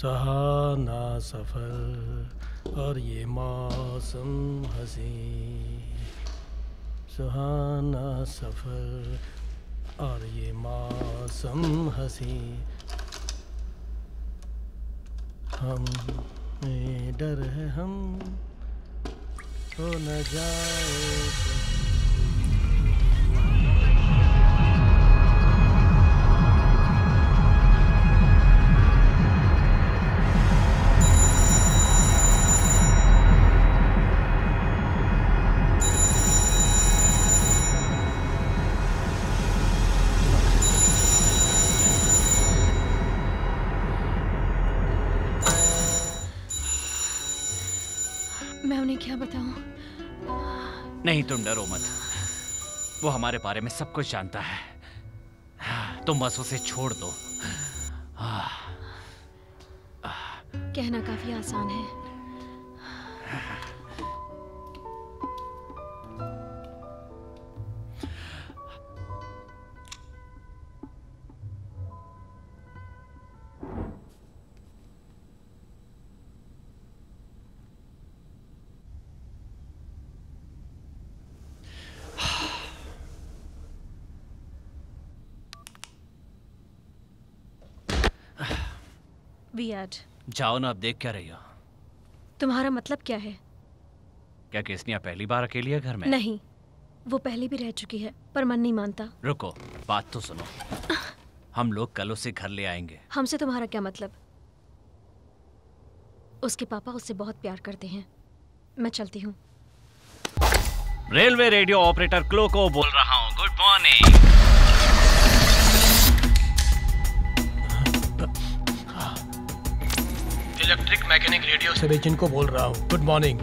सुहाना सफर और ये मौसम हसी, सुहाना सफर और ये मौसम हसी, हमें डर है हम तो न जाए। मैं उन्हें क्या बताऊं? नहीं, तुम डरो मत, वो हमारे बारे में सब कुछ जानता है। तुम बस उसे छोड़ दो। कहना काफी आसान है। वियाड, जाओ ना, अब देख क्या रही हो? तुम्हारा मतलब क्या है? क्या केसनिया पहली बार अकेली है घर में? नहीं, वो पहले भी रह चुकी है, पर मन नहीं मानता। रुको, बात तो सुनो। हम लोग कल उसे घर ले आएंगे। हमसे तुम्हारा क्या मतलब? उसके पापा उससे बहुत प्यार करते हैं। मैं चलती हूँ। रेलवे रेडियो ऑपरेटर क्लो को बोल रहा हूँ। Good morning. Electric mechanic radio से जिनको बोल रहा हूँ। Good morning.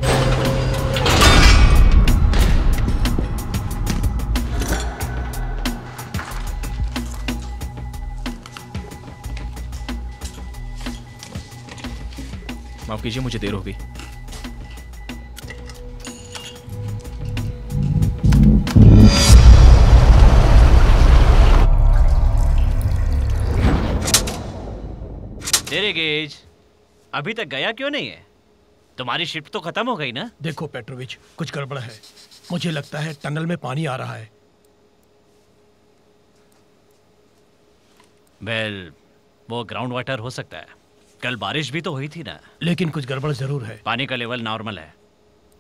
माफ कीजिए, मुझे देर हो गई। तेरे गेज अभी तक गया क्यों नहीं है? तुम्हारी शिफ्ट तो खत्म हो गई ना? देखो पेट्रोविच, कुछ गड़बड़ है। मुझे लगता है टनल में पानी आ रहा है। वेल, वो ग्राउंड वाटर हो सकता है। कल बारिश भी तो हुई थी ना। लेकिन कुछ गड़बड़ जरूर है। पानी का लेवल नॉर्मल है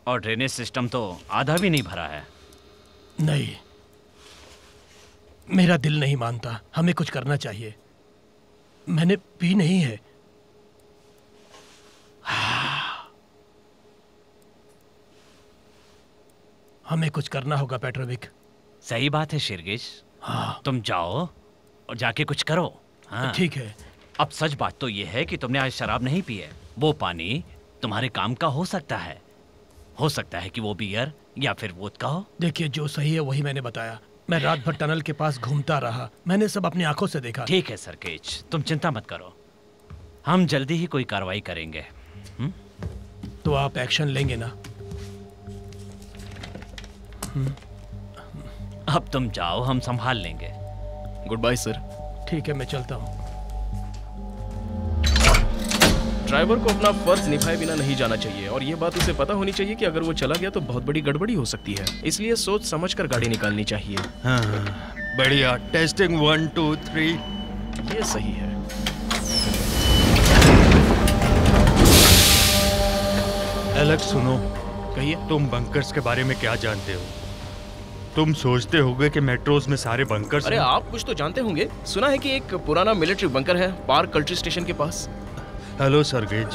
और ड्रेनेज सिस्टम तो आधा भी नहीं भरा है। नहीं, मेरा दिल नहीं मानता। हमें कुछ करना चाहिए। मैंने पी नहीं है। हमें कुछ करना होगा पेट्रोविक। सही बात है शिरगिज। हाँ। तुम जाओ और जाके कुछ करो। हाँ। ठीक है। अब सच बात तो ये है कि तुमने आज शराब नहीं पी है। वो पानी तुम्हारे काम का हो सकता है। हो सकता है कि वो बियर या फिर वोदका हो। देखिए, जो सही है वही मैंने बताया। मैं रात भर टनल के पास घूमता रहा। मैंने सब अपनी आंखों से देखा। ठीक है सरकेज, तुम चिंता मत करो। हम जल्दी ही कोई कार्रवाई करेंगे। तो आप एक्शन लेंगे ना? अब तुम जाओ, हम संभाल लेंगे। Good bye sir. ठीक है, मैं चलता हूँ। ड्राइवर को अपना फर्ज निभाए बिना नहीं जाना चाहिए और ये बात उसे पता होनी चाहिए कि अगर वो चला गया तो बहुत बड़ी गड़बड़ी हो सकती है। इसलिए सोच समझकर गाड़ी निकालनी चाहिए। हाँ, बढ़िया। टेस्टिंग 1 2 3। ये सही है। एलेक्स सुनो, कहिए। तुम बंकर्स के बारे में क्या जानते हो? तुम सोचते होगे कि मेट्रोज में सारे बंकर्स अरे आप कुछ तो जानते होंगे। सुना है कि एक पुराना मिलिट्री बंकर है पार्क कल्ट्री स्टेशन के पास। हेलो सरगेज,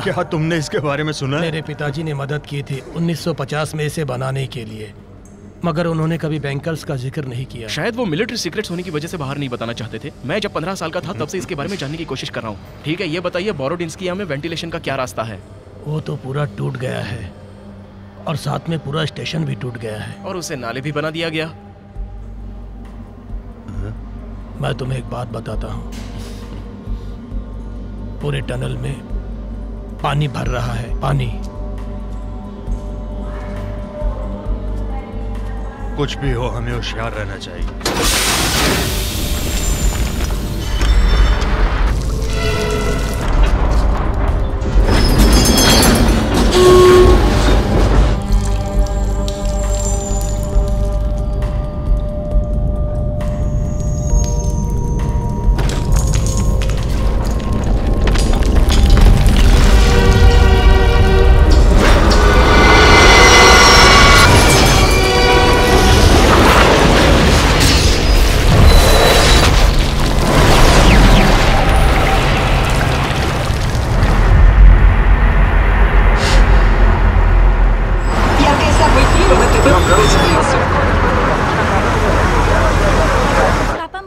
क्या तुमने इसके बारे में सुना? मेरे पिताजी ने मदद की थी 1950 में इसे बनाने के लिए, मगर उन्होंने कभी बैंकर्स का जिक्र नहीं किया। शायद वो मिलिट्री सीक्रेट्स होने की वजह से बाहर नहीं बताना चाहते थे। मैं जब 15 साल का था तब से इसके बारे में जानने की कोशिश कर रहा हूँ। ठीक है, ये बताइए बोरोडिन्स्किया में वेंटिलेशन का क्या रास्ता है? वो तो पूरा टूट गया है और साथ में पूरा स्टेशन भी टूट गया है। और उसे नाले भी बना दिया गया। मैं तुम्हें एक बात बताता हूँ। पूरे टनल में पानी भर रहा है। पानी। कुछ भी हो, हमें होशियार रहना चाहिए।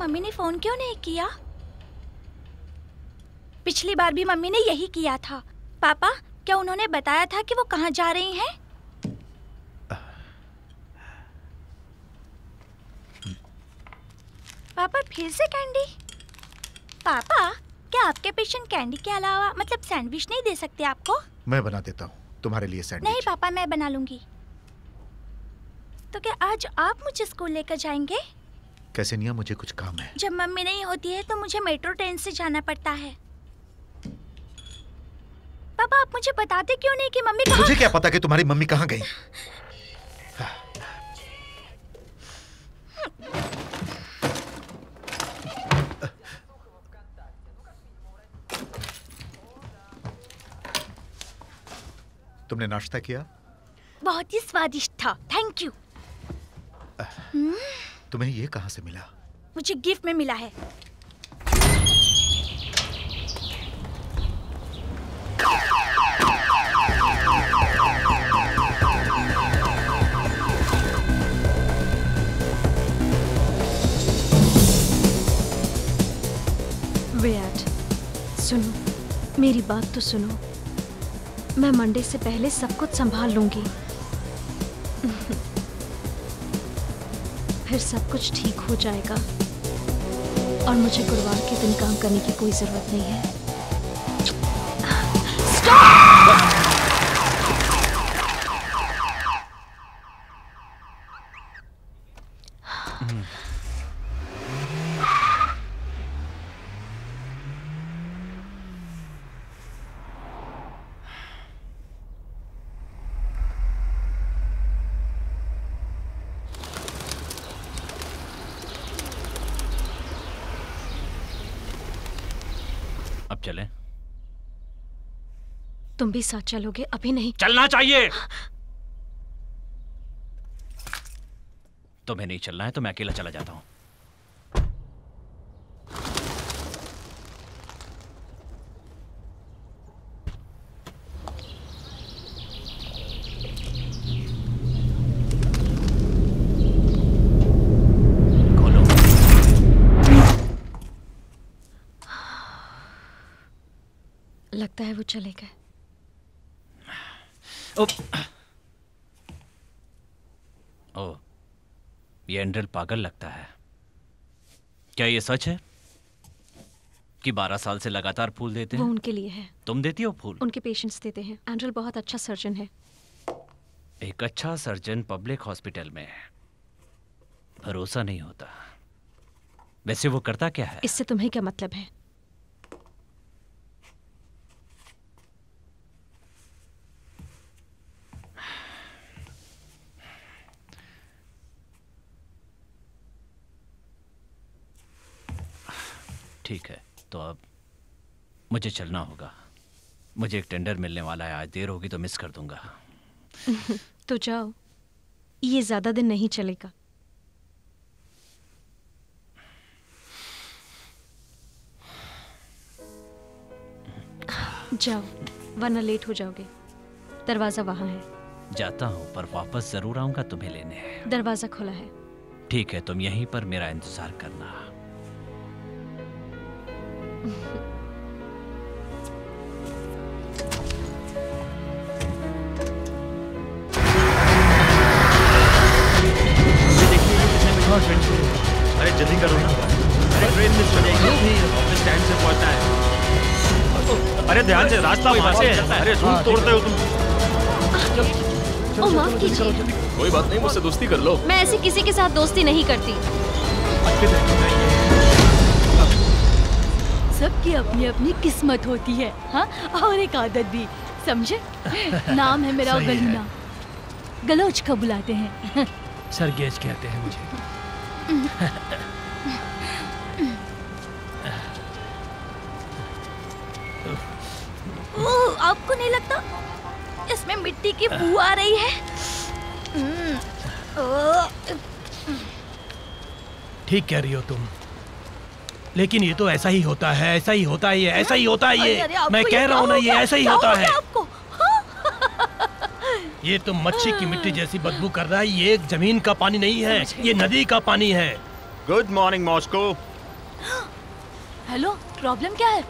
मम्मी ने फोन क्यों नहीं किया? पिछली बार भी मम्मी ने यही किया था। पापा, क्या उन्होंने बताया था कि वो कहाँ जा रही हैं? पापा फिर से कैंडी? पापा, क्या आपके पेशेंट कैंडी के अलावा मतलब सैंडविच नहीं दे सकते आपको? मैं बना देता हूँ तुम्हारे लिए सैंडविच। नहीं पापा, मैं बना लूंगी। तो क्या आज आप मुझे स्कूल लेकर जाएंगे? कैसे निया, मुझे कुछ काम है। जब मम्मी नहीं होती है तो मुझे मेट्रो ट्रेन से जाना पड़ता है। पापा, आप मुझे बताते क्यों नहीं कि मम्मी कहाँ? मुझे क्या पता कि तुम्हारी मम्मी कहाँ गई? तुमने नाश्ता किया? बहुत ही स्वादिष्ट था, थैंक यू। तुम्हें ये कहाँ से मिला? मुझे गिफ्ट में मिला है। विराट, सुनो, मेरी बात तो सुनो। मैं मंडे से पहले सब कुछ संभाल लूंगी। फिर सब कुछ ठीक हो जाएगा और मुझे गुरुवार के दिन काम करने की कोई जरूरत नहीं है। अब चलें? तुम भी साथ चलोगे? अभी नहीं। चलना चाहिए। तुम्हें नहीं चलना है तो मैं अकेला चला जाता हूं। लगता है वो चले गए। ओह, ये एंड्रेल पागल लगता है। क्या ये सच है कि 12 साल से लगातार फूल देते हैं? वो उनके लिए है। तुम देती हो फूल? उनके पेशेंट्स देते हैं। एंड्रेल बहुत अच्छा सर्जन है। एक अच्छा सर्जन पब्लिक हॉस्पिटल में भरोसा नहीं होता। वैसे वो करता क्या है? इससे तुम्हें क्या मतलब है? ठीक है, तो अब मुझे चलना होगा। मुझे एक टेंडर मिलने वाला है। आज देर होगी तो मिस कर दूंगा। तो जाओ, ये ज्यादा दिन नहीं चलेगा। जाओ, वरना लेट हो जाओगे। दरवाजा वहां है। जाता हूँ, पर वापस जरूर आऊंगा तुम्हें लेने। दरवाजा खुला है। ठीक है, तुम यहीं पर मेरा इंतजार करना। अरे जल्दी करो ना। अरे ट्रेन मिस हो जाएगी। ऑफिस टाइम से पहुंचना है। अरे ध्यान से, रास्ता वहां से है। अरे रूट तोड़ते हो तुम। ओ माफ कीजिए। कोई बात नहीं, मुझसे दोस्ती कर लो। मैं ऐसे किसी के साथ दोस्ती नहीं करती। सबकी अपनी अपनी किस्मत होती है, हाँ, और एक आदत भी, समझे? नाम है मेरा गलीना। गलोच का बुलाते हैं। सरगेज कहते हैं मुझे। आपको नहीं लगता इसमें मिट्टी की बू आ रही है? ठीक कह रही हो तुम, लेकिन ये तो ऐसा ही होता है, ऐसा ही होता है, ये ऐसा ही होता है ये। मैं कह रहा हूँ ना, ये ऐसा ही होता है। ये तो मच्छी की मिट्टी जैसी बदबू कर रहा है। ये एक जमीन का पानी नहीं है, ये नदी का पानी है। Good morning Moscow. Hello, problem क्या है?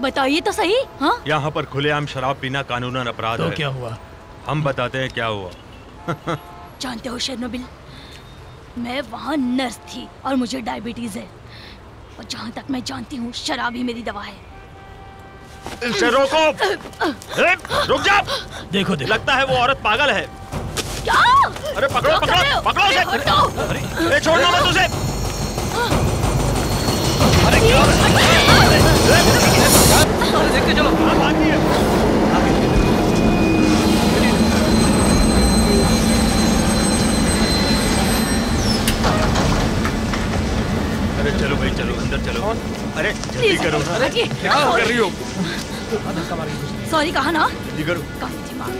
बताइए तो सही। हाँ, यहाँ पर खुलेआम शराब पीना कानूनन अपराध है। तो क्या हुआ? हम बताते हैं क्या हुआ। जानते हो शेरनोबिल, मैं वहाँ नर्स थी और मुझे डायबिटीज है, और जहाँ तक मैं जानती हूँ शराब ही मेरी दवा है। इसे रोको। रुक जा। देखो देखो, लगता है वो औरत पागल है। क्या? अरे पकड़ो पकड़ो पकड़ो उसे। अरे छोड़ना मत उसे। अरे क्या? देखते चलो। अरे चलो भाई चलो, अंदर चलो। अरे जल्दी करो ना। क्या कर रही हो? सॉरी कहा ना। जल्दी करो। कम दिमाग।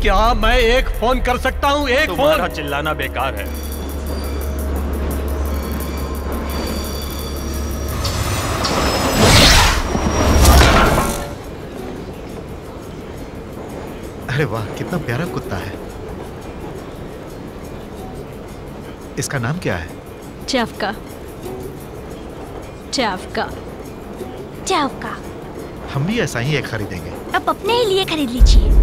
क्या मैं एक फोन कर सकता हूँ? एक फोन? तुम्हारा चिल्लाना बेकार है। अरे वाह, कितना प्यारा कुत्ता है। इसका नाम क्या है? चावका। चावका। चावका। हम भी ऐसा ही एक खरीदेंगे। अब अपने ही लिए खरीद लीजिए।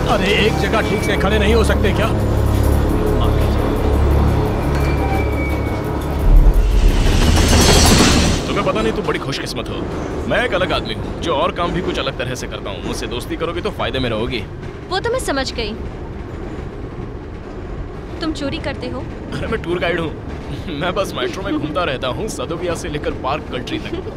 अरे एक जगह ठीक से खड़े नहीं हो सकते क्या? तुम्हें पता नहीं, तुम बड़ी खुशकिस्मत हो। मैं एक अलग आदमी हूँ जो और काम भी कुछ अलग तरह से करता हूँ। मुझसे दोस्ती करोगे तो फायदे में रहोगी। वो तो मैं समझ गई। तुम चोरी करते हो? अरे मैं टूर गाइड हूँ। मैं बस मेट्रो में घूमता रहता हूँ, सदोबिया से लेकर पार्क कंट्री तक।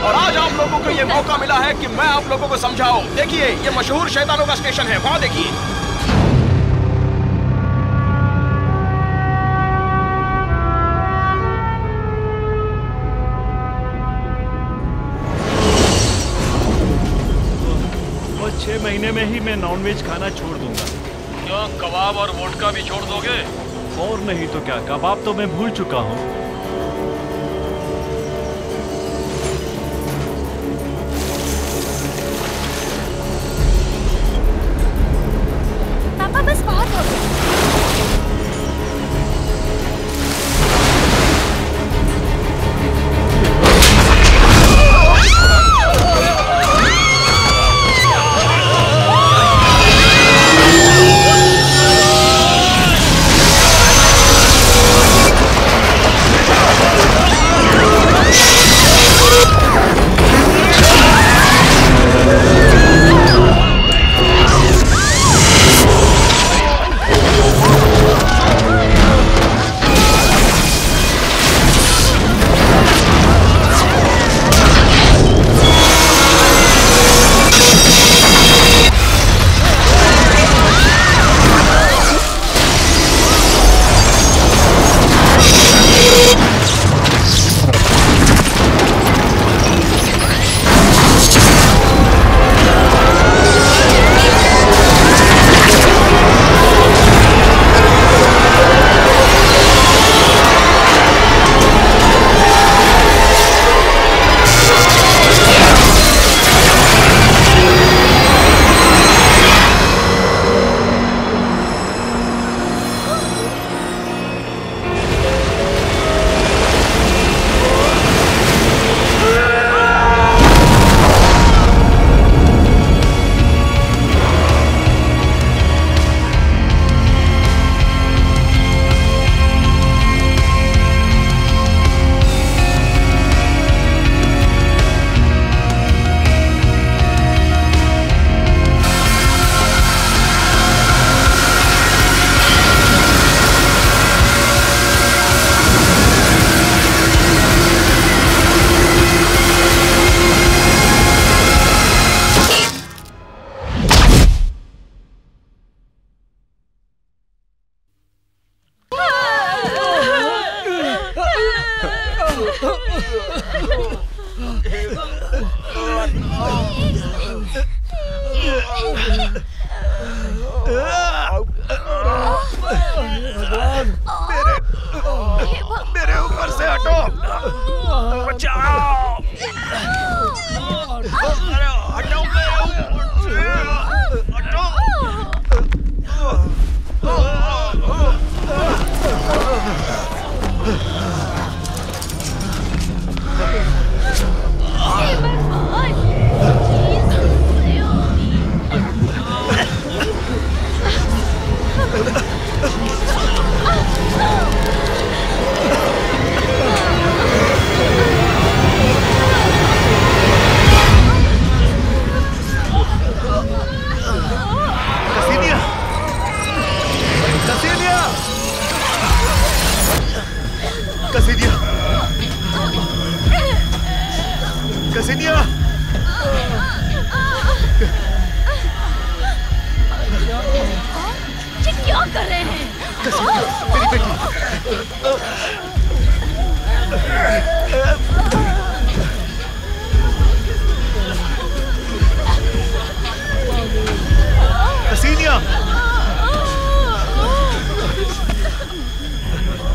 और आज आप लोगों को ये मौका मिला है कि मैं आप लोगों को समझाऊं। देखिए, ये मशहूर शैतानों का स्टेशन है, वहां देखिए। और 6 महीने में ही मैं नॉनवेज खाना छोड़ दूंगा। क्या कबाब और वोडका भी छोड़ दोगे? और नहीं तो क्या, कबाब तो मैं भूल चुका हूँ। पापा बस बहुत हो गया।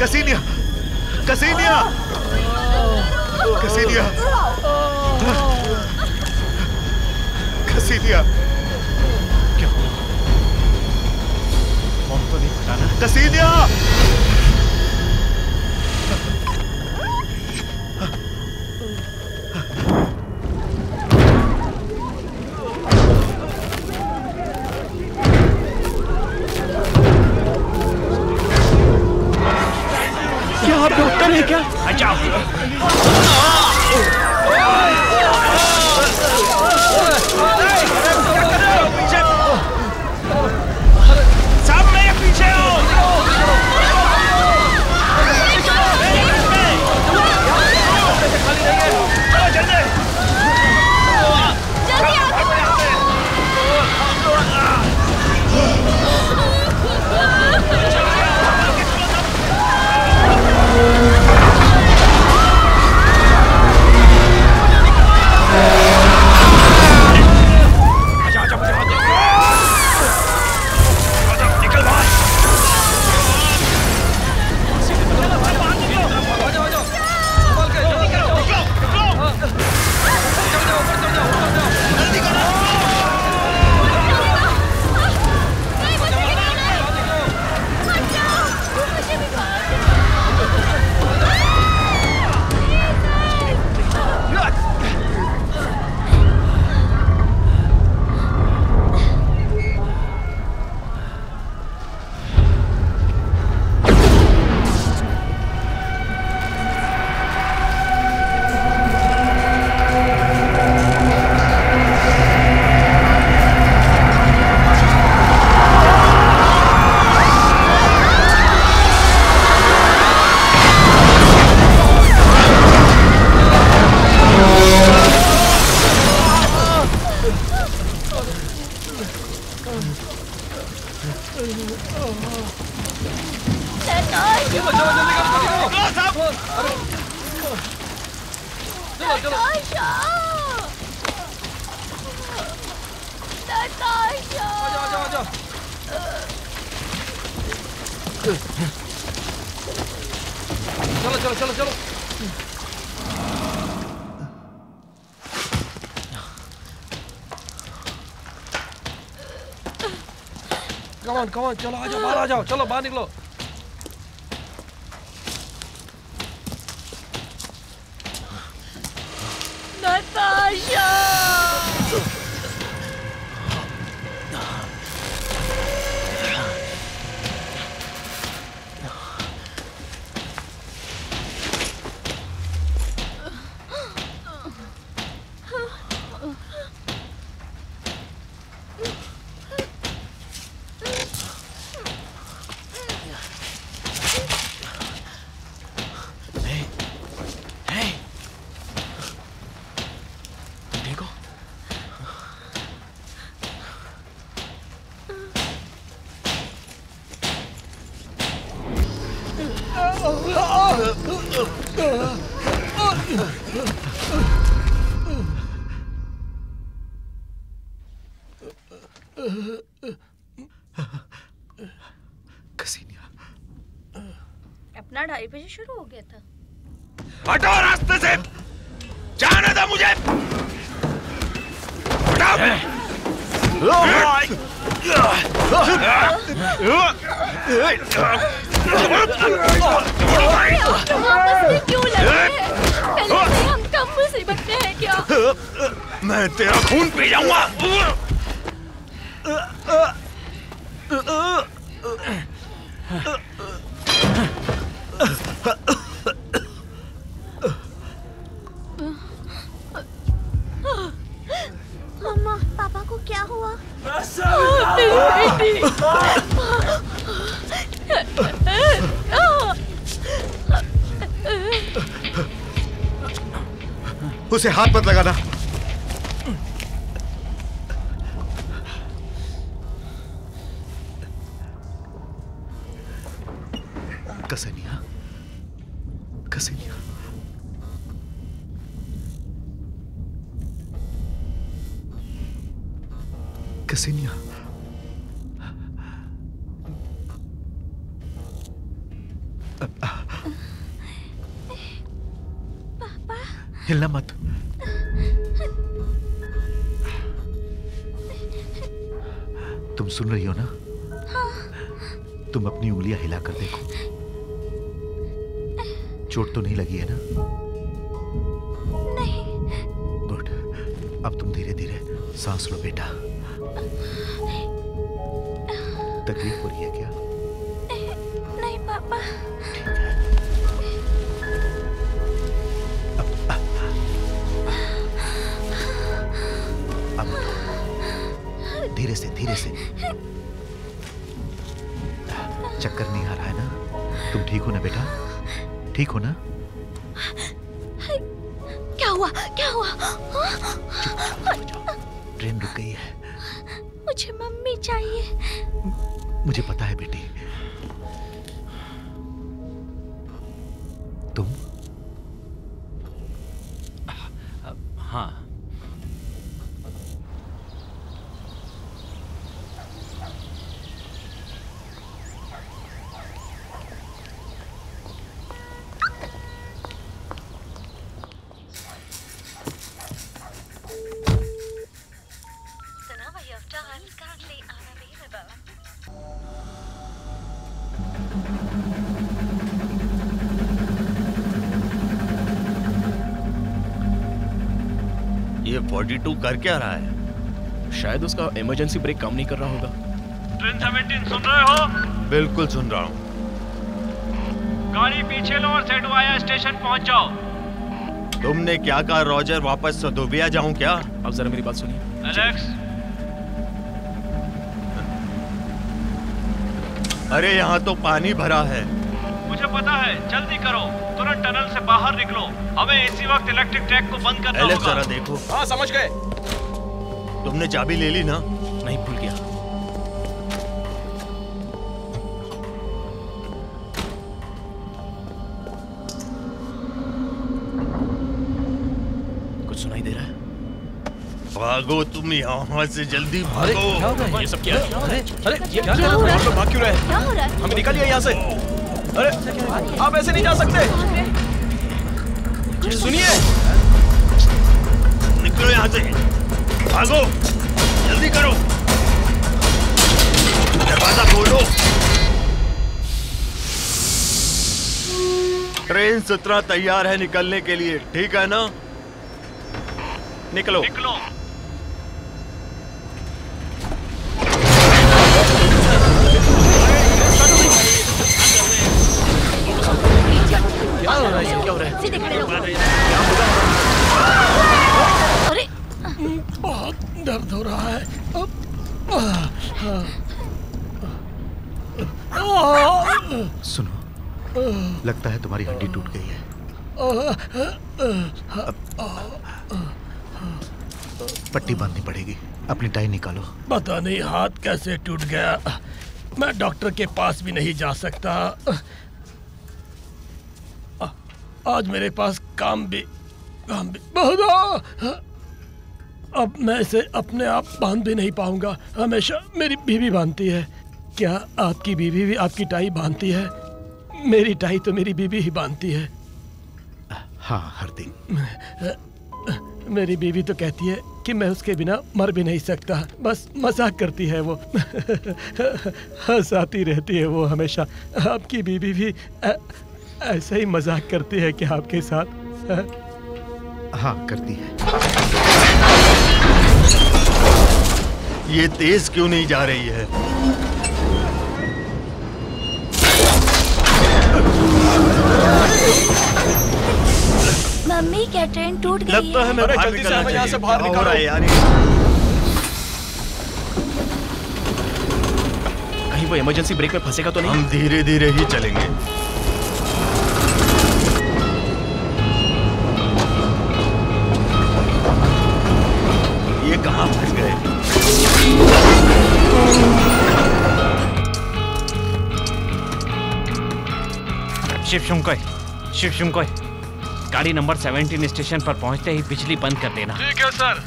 कसीनिया, कसीनिया, कसीनिया, कसीनिया, क्या हुआ? बम तो नहीं फटा ना? कसीनिया! क्या आप डॉक्टर हैं क्या? सामने पीछे हो। कमान चलो आ जाओ, बाहर आ जाओ, चलो बाहर निकलो। नताशा! अपना 2:30 बजे शुरू हो गया था। हटो रास्ते से, जाने दो मुझे। क्यों लग रहे हैं? पहले से हम कम मुसीबत में हैं क्या? मैं तेरा खून पी जाऊंगा। मम्मा, पापा को क्या हुआ? उसे हाथ मत लगाना। कसेनिया, कसेनिया, कसेनिया। हिलना मत। तुम सुन रही हो ना? हाँ। तुम अपनी उंगलियां हिलाकर देखो। चोट तो नहीं लगी है ना? नहीं। गुड। अब तुम धीरे धीरे सांस लो बेटा। तकलीफ हो रही है क्या? नहीं पापा। अब धीरे से धीरे से। चक्कर नहीं आ रहा है ना? तुम ठीक हो ना बेटा? ठीक हो ना? क्या हुआ? क्या हुआ? ट्रेन रुक गई है। मुझे मम्मी चाहिए। मुझे पता है बेटी। तुम? हाँ। ये 42 कर क्या रहा है? शायद उसका इमरजेंसी ब्रेक काम नहीं कर रहा होगा। ट्रेन 17 सुन रहे हो? बिल्कुल सुन रहा हूँ। गाड़ी पीछे लो और सेडवाया स्टेशन पहुंच जाओ। तुमने क्या कहा रॉजर? वापस सदोबिया जाऊं क्या? अब जरा मेरी बात सुनिए। एलेक्स। अरे यहाँ तो पानी भरा है। मुझे पता है, जल्दी करो, तुरंत टनल से बाहर निकलो। हमें इसी वक्त इलेक्ट्रिक ट्रैक को बंद करना एलेक्स होगा। जरा देखो। हाँ समझ गए। तुमने चाबी ले ली ना? नहीं, भूल गया। कुछ सुनाई दे रहा है? भागो तुम यहाँ से, जल्दी भागो। ये सब क्या है? अरे ये क्या कर रहे हो? भाग क्यों रहे हैं? क्या हो रहा है? हमें निकालिए यहाँ से। अरे आप ऐसे नहीं जा सकते। सुनिए, निकलो यहाँ से, भागो, जल्दी करो, दरवाजा खोलो। ट्रेन 17 तैयार है निकलने के लिए, ठीक है ना? निकलो। निकलो। क्या हो रहा है? क्या हो रहा है? सीधे खड़े रहो। अरे बहुत दर्द हो रहा है। सुनो, लगता है तुम्हारी हड्डी टूट गई है। पट्टी बांधनी पड़ेगी। अपनी टाई निकालो। पता नहीं हाथ कैसे टूट गया। मैं डॉक्टर के पास भी नहीं जा सकता। आज मेरे पास काम भी बहुत। अब मैं इसे अपने आप बांध भी नहीं पाऊंगा। हमेशा मेरी बीवी बांधती है। क्या आपकी बीवी भी आपकी टाई बांधती है? मेरी टाई तो मेरी बीवी ही बांधती है। हाँ, हर दिन। मेरी बीवी तो कहती है कि मैं उसके बिना मर भी नहीं सकता। बस मजाक करती है वो। हंसाती रहती है वो हमेशा। आपकी बीवी भी ऐसा ही मजाक करती है कि आपके साथ? हाँ, करती है। ये तेज क्यों नहीं जा रही है? मम्मी, क्या ट्रेन टूट गई लगता है मैं बाहर निकलना चाहिए। यहाँ से बाहर क्या हो रहा है यार? कहीं वो इमरजेंसी ब्रेक में फंसेगा तो नहीं? हम धीरे धीरे ही चलेंगे। ये कहाँ फंस गए? शिव शुंकोय, गाड़ी नंबर 17 स्टेशन पर पहुंचते ही बिजली बंद कर देना। ठीक है सर।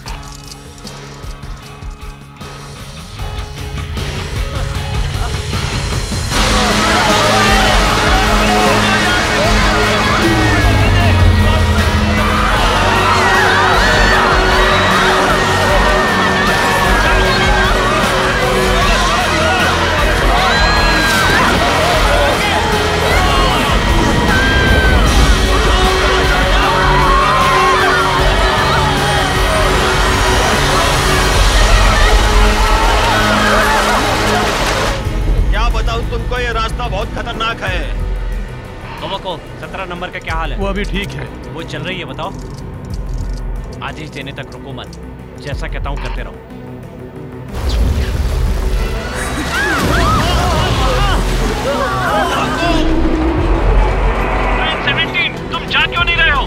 डिपो 17 नंबर का क्या हाल है? वो अभी ठीक है। वो चल रही है, बताओ। आदेश देने तक रुको मत, जैसा कहता हूँ करते रहो। ट्रेन 17, तुम जा क्यों नहीं रहे हो?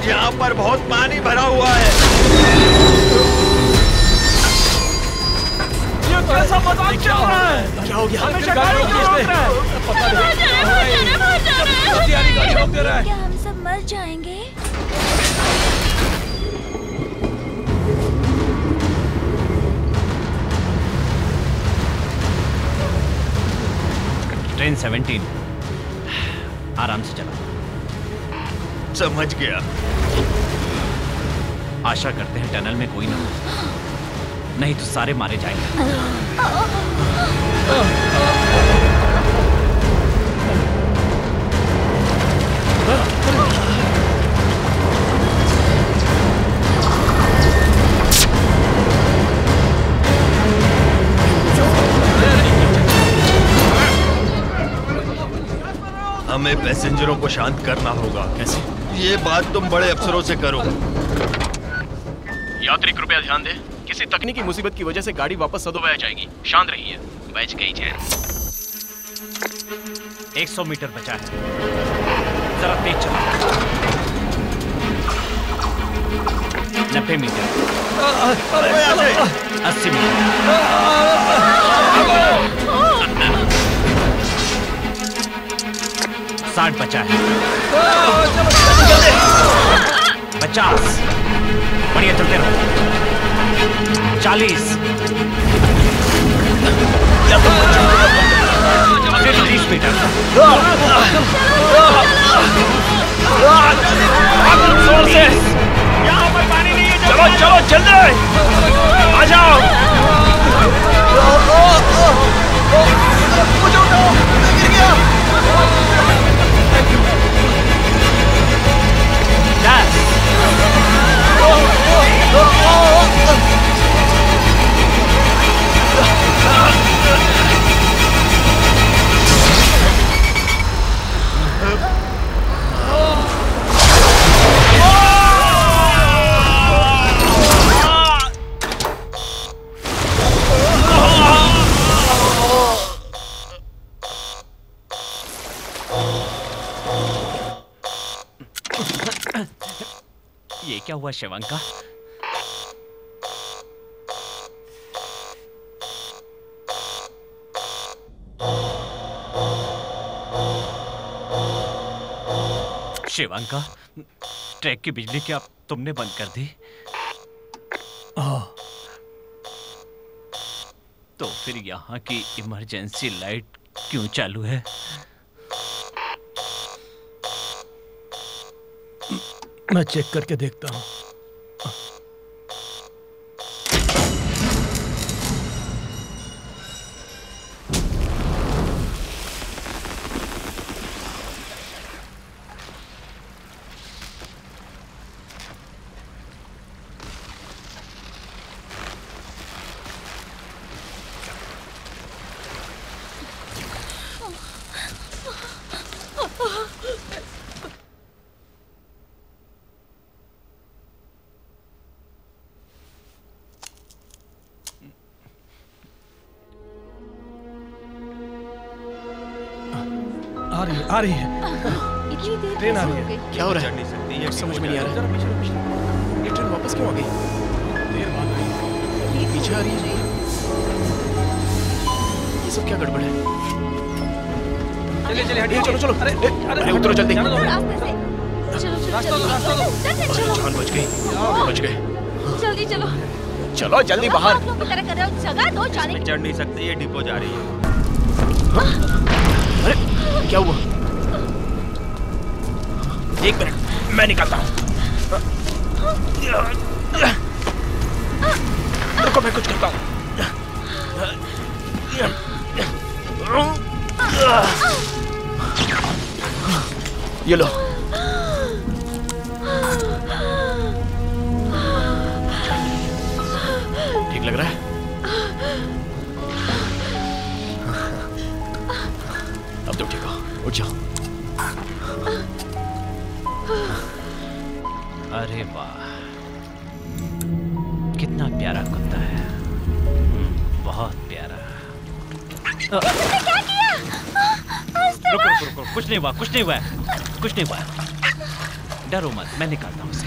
यहाँ पर बहुत पानी भरा हुआ है। ये कैसा मजाक चल रहा है? क्या हो गया? हमेशा गाड़ी क्यों रोक रहा है? गाड़ी रोक दे रहा है। क्या हम सब मर जाएंगे? ट्रेन 17 आराम से चला। समझ गया। आशा करते हैं टनल में कोई ना हो, नहीं तो सारे मारे जाएंगे। हमें पैसेंजरों को शांत करना होगा। कैसे? ये बात तुम बड़े अफसरों से करो। यात्री कृपया ध्यान दें, किसी तकनीकी मुसीबत की वजह से गाड़ी वापस सदोबया जाएगी। शांत रहिए। बच गई चैन। 100 मीटर बचा है, जरा तेज चला। 90 मीटर, 80 मीटर, 60 बचा है, 50, बढ़िया चलते रहो, 40, 30 मीटर, जोर से, यहाँ पर पानी नहीं है। चलो चलो जल्दी आ जाओ। ये क्या हुआ शिवांका? शिवांका, ट्रैक की बिजली क्या तुमने बंद कर दी? तो फिर यहाँ की इमरजेंसी लाइट क्यों चालू है? मैं चेक करके देखता हूँ। आ रही है। इतनी देर ट्रेन आ कैसे रही हो है। गई? क्या हो रहा है? ये समझ में नहीं आ रहा। ये ट्रेन वापस क्यों आ गई? देर बाद आई। ये पीछे आ रही है। ये सब क्या गड़बड़ है? चलिए चलिए हटिए। चलो चलो। अरे उतरो जल्दी। रास्ते से। चलो रास्ता दो, रास्ता दो। चलो जान बच गई। बच गए। जल्दी चलो। चलो जल्दी बाहर। आप लोग की तरह कर रहे हो, जगह दो जाने की। चढ़ नहीं सकते, ये डिपो जा रही है। अरे क्या हुआ? एक मिनट, मैं निकलता हूँ। रुको, मैं कुछ करता हूँ। ये लो। ठीक लग रहा है? अब तो ठीक हो, उठ जाओ। अरे वाह, कितना प्यारा कुत्ता है, बहुत प्यारा। क्या किया? रुको रुको रुको, कुछ नहीं हुआ, कुछ नहीं हुआ, कुछ नहीं हुआ। डरो मत, मैं निकालता हूँ उसे।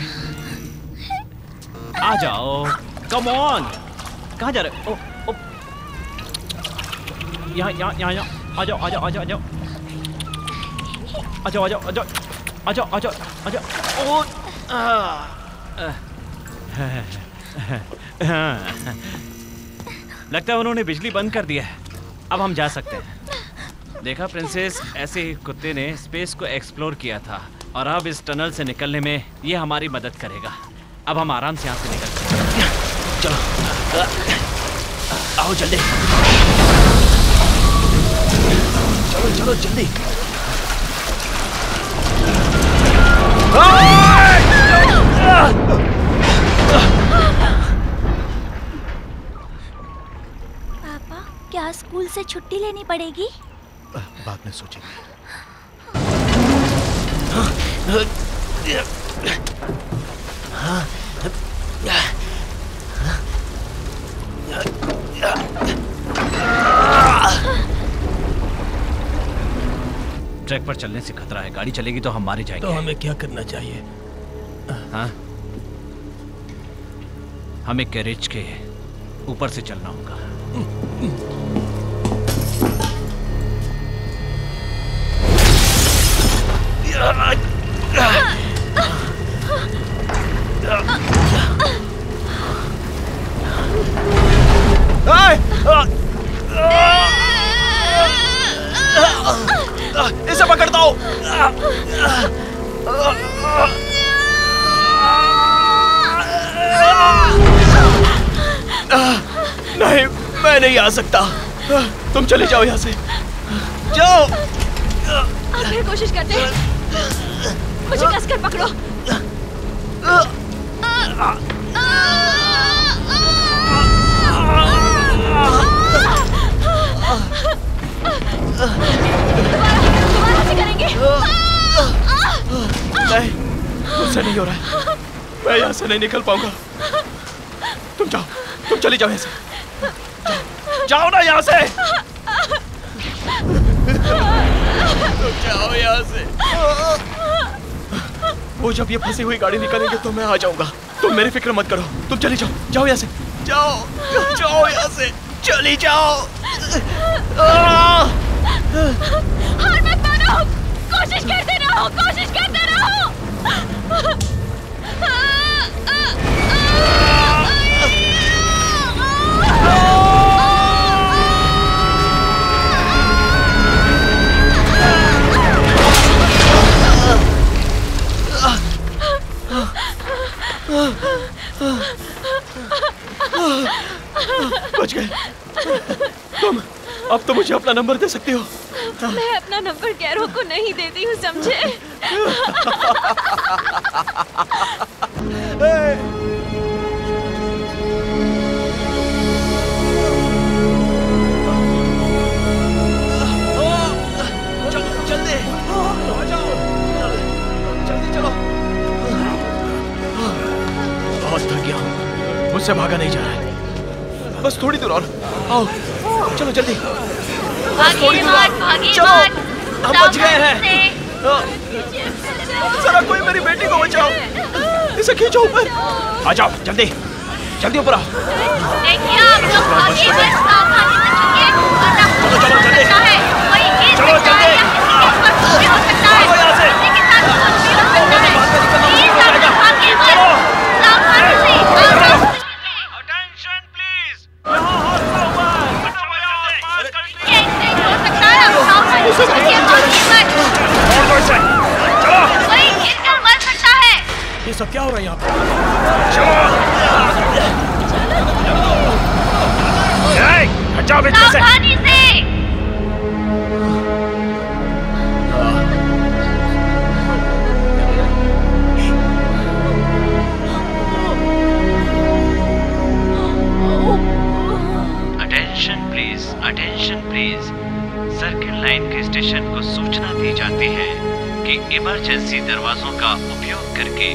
आ जाओ, कम ऑन। कहाँ जा रहे हो? ओ, यहाँ यहाँ यहाँ यहाँ, आ जाओ आ जाओ आ जाओ आ जाओ आ जाओ आ जाओ आ जाओ आ जाओ आ जाओ आ जाओ। ओ, लगता है उन्होंने बिजली बंद कर दिया है। अब हम जा सकते हैं। देखा प्रिंसेस, ऐसे ही कुत्ते ने स्पेस को एक्सप्लोर किया था और अब इस टनल से निकलने में ये हमारी मदद करेगा। अब हम आराम से यहाँ से निकल सकते हैं। चलो आओ जल्दी, चलो चलो जल्दी। पापा, क्या स्कूल से छुट्टी लेनी पड़ेगी? बाद में सोचेंगे। ट्रैक पर चलने से खतरा है, गाड़ी चलेगी तो हम मारे जाएंगे। तो हमें क्या करना चाहिए? हाँ, हमें कैरेज के ऊपर से चलना होगा। इसे पकड़ता हूँ। नहीं, मैं नहीं आ सकता। तुम चले जाओ यहाँ से, जाओ। आप फिर कोशिश करते हैं, मुझे कसकर पकड़ो। दोबारा से करेंगे। नहीं, मुझसे नहीं हो रहा है। मैं यहाँ से नहीं निकल पाऊंगा। तुम जाओ, तुम चली जाओ यहाँ से। जाओ ना यहाँ से। तुम जाओ यहाँ से। वो जब ये फंसी हुई गाड़ी निकलेंगे तो मैं आ जाऊंगा। तुम मेरी फिक्र मत करो, तुम चली जाओ। जाओ यहाँ से, जाओ जाओ यहाँ से, चली जाओ। हार मत मानो, कोशिश करते रहो, कोशिश करते रहो। बच गए तुम। अब तो मुझे अपना नंबर दे सकती हो। मैं अपना नंबर कैरो को नहीं देती हूँ, समझे? चलो जल्दी, आ जाओ, जल्दी चलो। बहुत थक गया हूँ, मुझसे भागा नहीं जा रहा है। बस थोड़ी दूर और, आओ चलो जल्दी। भागिए मत, भागिए चलो, मत। हम बच गए हैं। जरा कोई मेरी बेटी को बचाओ, इसे खींचो ऊपर। आ जाओ जल्दी, जल्दी ऊपर आओ। देखिए आप लोग भागिए मत, सावधानी से चलिए, वरना कुछ हो सकता है। कोई गिर सकता है या किसी के ऊपर कुछ भी हो सकता है। किसी के साथ कुछ भी हो सकता है। प्लीज आप लोग भागिए मत, सावधानी से। Attention please. ये एक्सीडेंट हो सकता है, आप सावधानी से चलिए, भागिए मत। कोई गिरकर मर सकता है। ये सब क्या हो रहा है यहाँ पे? हटाओ बीच में से। सावधानी से। अटेंशन प्लीज, सर्किल लाइन के स्टेशन को सूचना दी जाती है कि इमरजेंसी दरवाजों का उपयोग करके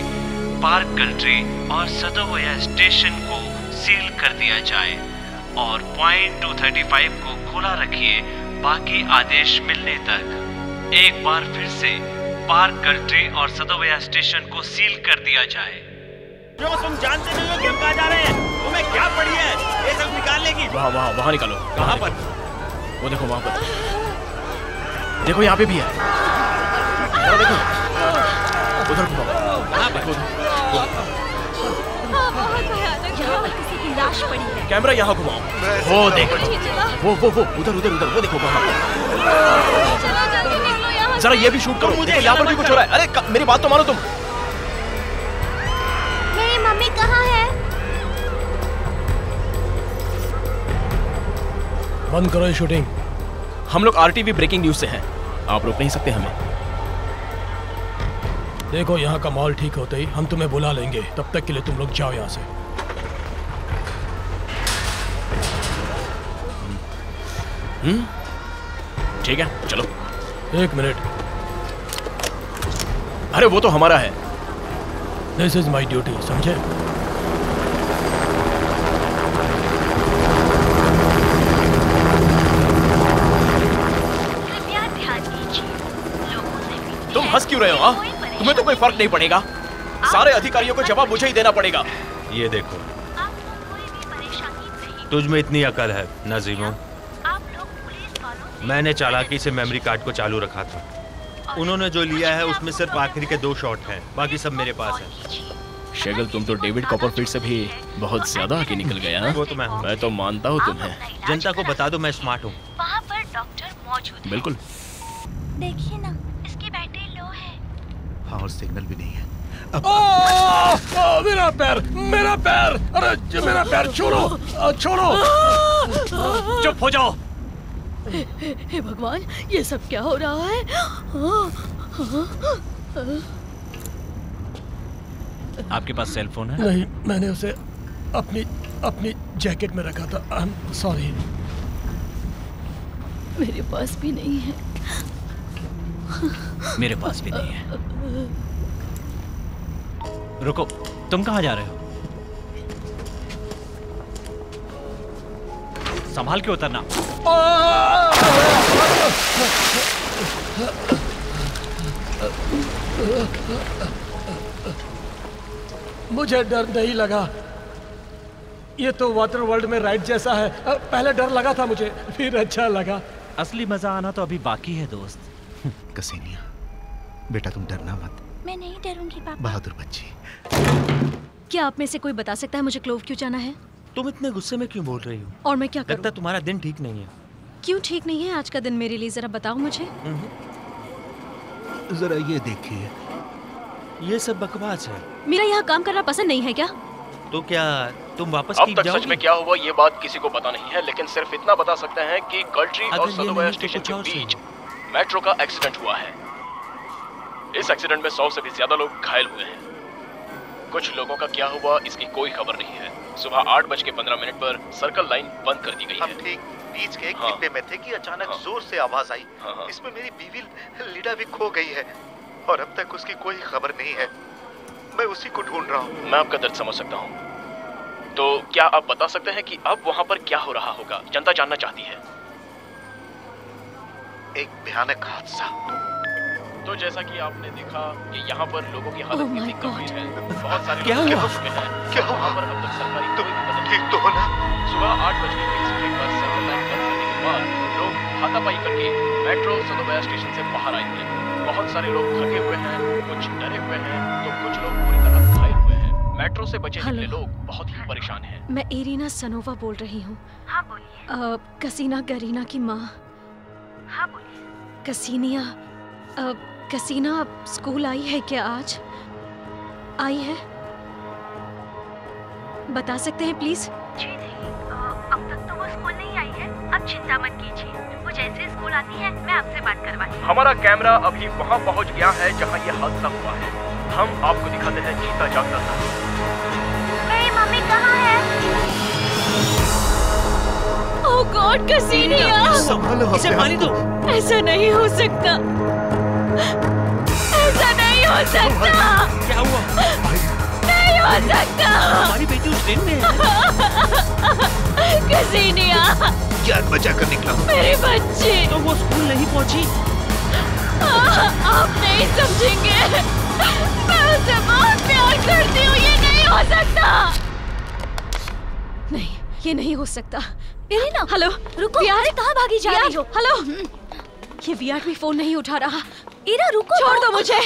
पार्क गल्ट्री और सदोवया स्टेशन को सील कर दिया जाए और पॉइंट 235 को खुला रखिए बाकी आदेश मिलने तक। एक बार फिर से पार्क गल्ट्री और सदोवया स्टेशन को सील कर दिया जाए। जो तुम जानते नहीं हो कि हम कहाँ जा रहे हैं? तुम्हें क्या पड़ी है ये सब निकालने की? वहाँ निकालो। कहाँ पर? वो देखो वहाँ पर। देखो यहाँ पे भी है। देखो उधर कहाँ पर? किसी की लाश पड़ी है। कैमरा यहाँ घुमाओ। वो देखो वो उधर वो देखो वहाँ। जरा ये भी शूट करो। मुझे यहाँ पर भी कुछ हो रहा है। अरे मेरी बात तो मानो तुम। मेरी मम्मी कहाँ है? बंद करो ये शूटिंग। हम लोग आरटीवी ब्रेकिंग न्यूज से हैं। आप रोक नहीं सकते हमें। देखो यहाँ का माहौल ठीक होते ही हम तुम्हें बुला लेंगे। तब तक के लिए तुम लोग जाओ यहाँ से। ठीक है चलो। 1 मिनट। अरे वो तो हमारा है। दिस इज माई ड्यूटी, समझे? कृपया ध्यान दीजिए। लोगों से विनती तुम है, हंस क्यों रहे हो? तुम्हें तो कोई फर्क नहीं पड़ेगा। सारे अधिकारियों को जवाब मुझे ही देना पड़ेगा। ये देखो, आपको कोई भी परेशानी नहीं। तुझ में इतनी अकल है नजीमो। आप लोग पुलिस वालों से मैंने चालाकी से मेमोरी कार्ड को चालू रखा था। उन्होंने जो लिया है उसमें सिर्फ आखिरी के 2 शॉट हैं, बाकी सब मेरे पास है। शेगल तुम तो डेविड कॉपरफील्ड से भी बहुत ज्यादा आगे निकल गया। वो तो मैं हूँ। मैं तो मानता हूँ तुम्हें। जनता को बता दो मैं स्मार्ट हूँ। वहाँ पर डॉक्टर मौजूद है। बिल्कुल। देखिए ना, इसकी बैटरी लो है। हाँ, और सिग्नल भी नहीं है। मेरा पैर, मेरा पैर! अरे मेरा पैर छोड़ो, छोड़ो! चुप हो जाओ। हे भगवान, ये सब क्या हो रहा है? आपके पास सेल फोन है? नहीं, मैंने उसे अपनी जैकेट में रखा था। I am sorry. मेरे पास भी नहीं है। मेरे पास भी नहीं है। रुको, तुम कहाँ जा रहे हो? संभाल के उतरना। मुझे डर नहीं लगा। ये तो वाटर वर्ल्ड में राइड जैसा है। पहले डर लगा था मुझे, फिर अच्छा लगा। असली मजा आना तो अभी बाकी है दोस्त। कसेनिया, बेटा तुम डरना मत। मैं नहीं डरूंगी पापा। बहादुर बच्ची। क्या आप में से कोई बता सकता है मुझे क्लोव क्यों जाना है? तुम इतने गुस्से में क्यों बोल रही हो? और मैं क्या करूं? लगता तुम्हारा दिन ठीक नहीं है। क्यों ठीक नहीं है आज का दिन मेरे लिए? जरा बताओ मुझे। जरा ये देखिए। ये सब बकवास है। मेरा यहाँ काम करना पसंद नहीं है क्या? तो क्या तुम वापस अब तक सच में क्या हुआ ये बात किसी को पता नहीं है, लेकिन सिर्फ इतना बता सकते हैं कि गल्ट्री और सदोवया स्टेशन के बीच मेट्रो का एक्सीडेंट हुआ है। इस एक्सीडेंट में 100 से भी ज्यादा लोग घायल हुए हैं। कुछ लोगों का क्या हुआ इसकी कोई खबर नहीं है। सुबह 8:15 पर सर्कल लाइन बंद कर दी गई है। हम ठीक बीच के एक डिब्बे में थे कि अचानक जोर से आवाज आई। इसमें मेरी बीवी लीडा भी खो गई है और अब तक उसकी कोई खबर नहीं है। मैं उसी को ढूंढ रहा हूँ। मैं आपका दर्द समझ सकता हूँ। तो क्या आप बता सकते हैं कि अब वहाँ पर क्या हो रहा होगा? जनता जानना चाहती है। एक भयानक हादसा। तो जैसा कि आपने देखा कि यहाँ पर लोगों की हालत कितनी गंभीर है। बहुत सारे क्या लोग हुआ? हो चुके हैं। क्या वहाँ पर अब तक सरकारी कोई भी मदद ठीक तो हो ना? सुबह 8:20 पर सर्कल लाइन बंद करने के बाद लोग हाथापाई करके मेट्रो सदोवया स्टेशन से बाहर आए थे। बहुत सारे लोग थके हुए हैं, कुछ डरे हुए हैं, तो कुछ लोग पूरी तरह घायल हुए हैं। मेट्रो से बचे निकले लोग बहुत ही परेशान हैं। मैं इरीना सनोवा बोल रही हूँ। हाँ बोलिए। कसीना गरीना की माँ। हाँ बोलिए। कसीना स्कूल आई है क्या आज? आई है? बता सकते हैं प्लीज? जी नहीं, अब तक तो वो स्कूल नहीं आई है। अब चिंता मत कीजिए, वो जैसे स्कूल आती है मैं आपसे बात करवाती हूँ। हमारा कैमरा अभी वहाँ पहुँच गया है जहाँ ये हादसा हुआ है। हम आपको दिखाते हैं जीता जागता था। मेरी मम्मी कहाँ है? ओह गॉड, कसीनिया! संभालो, इसे पानी दो। ऐसा नहीं हो सकता। हो सकता। क्या हुआ? नहीं हो सकता। हमारी बेटी उस ट्रेन में है। कसीनिया, जान बचा कर निकला हूँ। मेरी बच्ची। तो वो स्कूल नहीं पहुंची। आप नहीं समझेंगे, मैं उसे बहुत प्यार करती हूँ। ये नहीं हो सकता। नहीं, ये नहीं हो सकता। इरिना, हेलो, रुको। वीआर कहाँ भागी जा रही हो? हेलो। ये वीआर भी फोन नहीं उठा रहा। इरा रुको। छोड़ दो मुझे।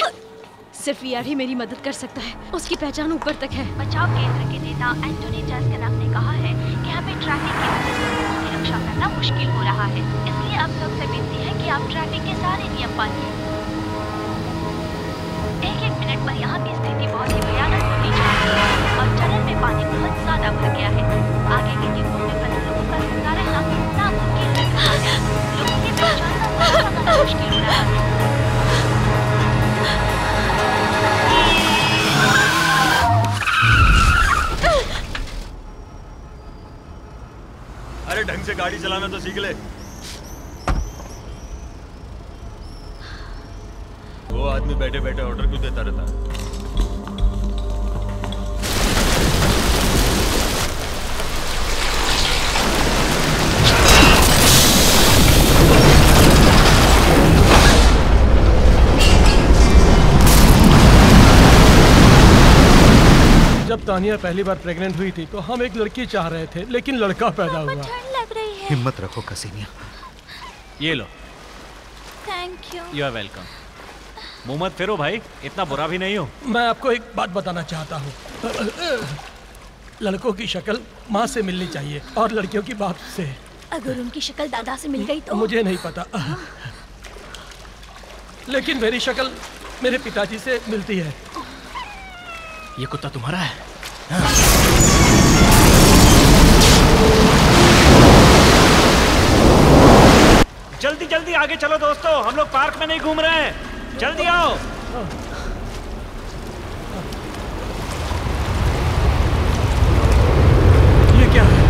सिर्फ वीआर ही मेरी मदद कर सकता है। उसकी पहचान ऊपर तक है। बचाव केंद्र के नेता एंटोनी जस्कनफ ने कहा है कि हमें ट्रैफिक की वजह से लोगों की रक्षा करना मुश्किल हो रहा है, इसलिए आप सबसे विनती है कि आप ट्रैफिक के सारे नियम मानिए। एक मिनट पर यहाँ की स्थिति बहुत ही भयानक होती जा रही है और टनल में पानी बहुत ज्यादा भर गया है। आगे के दिनों में फंसे लोगों का जिंदा रहना नामुमकिन हो रहा है। लोगों की पहचान करना मुश्किल हो रहा है। अरे ढंग से गाड़ी चलाना तो सीख ले। वो आदमी बैठे बैठे ऑर्डर क्यों देता रहता है? जब तानिया पहली बार प्रेग्नेंट हुई थी तो हम एक लड़की चाह रहे थे, लेकिन लड़का पैदा हुआ। लग रही है। हिम्मत रखो कसीनिया। ये लो। Thank you. You are welcome. मुंह मत फेरो भाई, इतना बुरा भी नहीं हो। मैं आपको एक बात बताना चाहता हूँ। लड़कों की शक्ल माँ से मिलनी चाहिए और लड़कियों की बाप से। अगर उनकी शक्ल दादा से मिल गई तो? मुझे नहीं पता, लेकिन मेरी शक्ल मेरे पिताजी से मिलती है। ये कुत्ता तुम्हारा है? जल्दी जल्दी आगे चलो दोस्तों, हम लोग पार्क में नहीं घूम रहे हैं। जल्दी आओ। ये क्या है?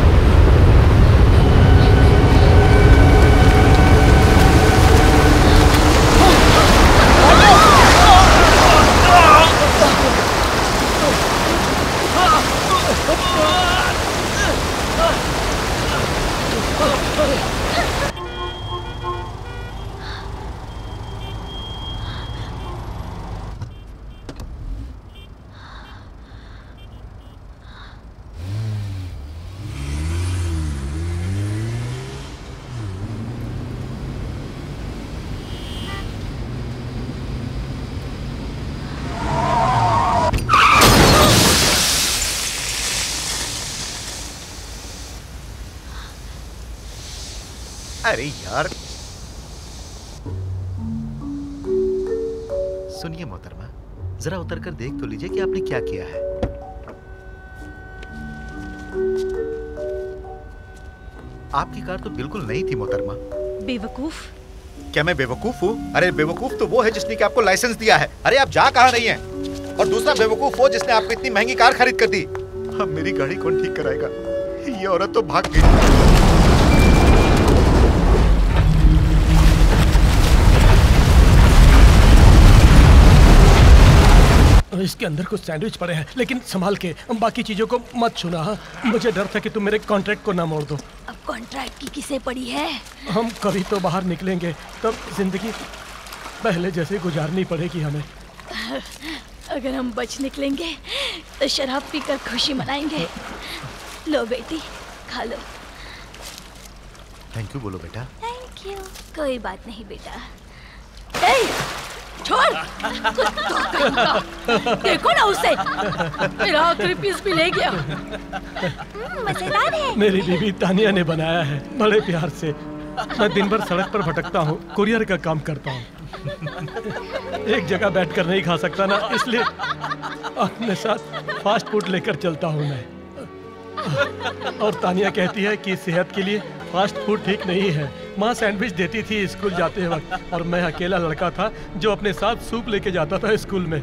अरे यार, सुनिए मोहतरमा, जरा उतर कर देख तो लीजिए कि आपने क्या किया है। आपकी कार तो बिल्कुल नई थी मोहतरमा। बेवकूफ। क्या मैं बेवकूफ हूँ? अरे बेवकूफ तो वो है जिसने कि आपको लाइसेंस दिया है। अरे आप जा कहाँ रही हैं? और दूसरा बेवकूफ वो जिसने आपको इतनी महंगी कार खरीद कर दी। अब मेरी गाड़ी कौन ठीक कराएगा? ये औरत तो भाग गई। इसके अंदर कुछ सैंडविच पड़े हैं, लेकिन संभाल के, बाकी चीजों को मत छूना। हाँ, मुझे डर था कि तुम मेरे कॉन्ट्रैक्ट को ना मोड़ दो। अब कॉन्ट्रैक्ट की किसे पड़ी है? हम कभी तो बाहर निकलेंगे, तब जिंदगी पहले जैसे गुजारनी पड़ेगी हमें। अगर हम बच निकलेंगे तो शराब पीकर खुशी मनाएंगे। लो बेटी, खा लो। थैंक यू बोलो बेटा। Thank you. कोई बात नहीं बेटा। छोड़, देखो ना उसे, मेरा आखिरी पीस भी ले गया। मजेदार है। मेरी बीवी तानिया ने बनाया है, बड़े प्यार से। मैं दिन भर सड़क पर भटकता हूँ, कुरियर का काम करता हूँ। एक जगह बैठकर नहीं खा सकता ना, इसलिए अपने साथ फास्ट फूड लेकर चलता हूँ मैं। और तानिया कहती है कि सेहत के लिए फास्ट फूड ठीक नहीं है। माँ सैंडविच देती थी स्कूल जाते वक्त, और मैं अकेला लड़का था जो अपने साथ सूप लेके जाता था स्कूल में।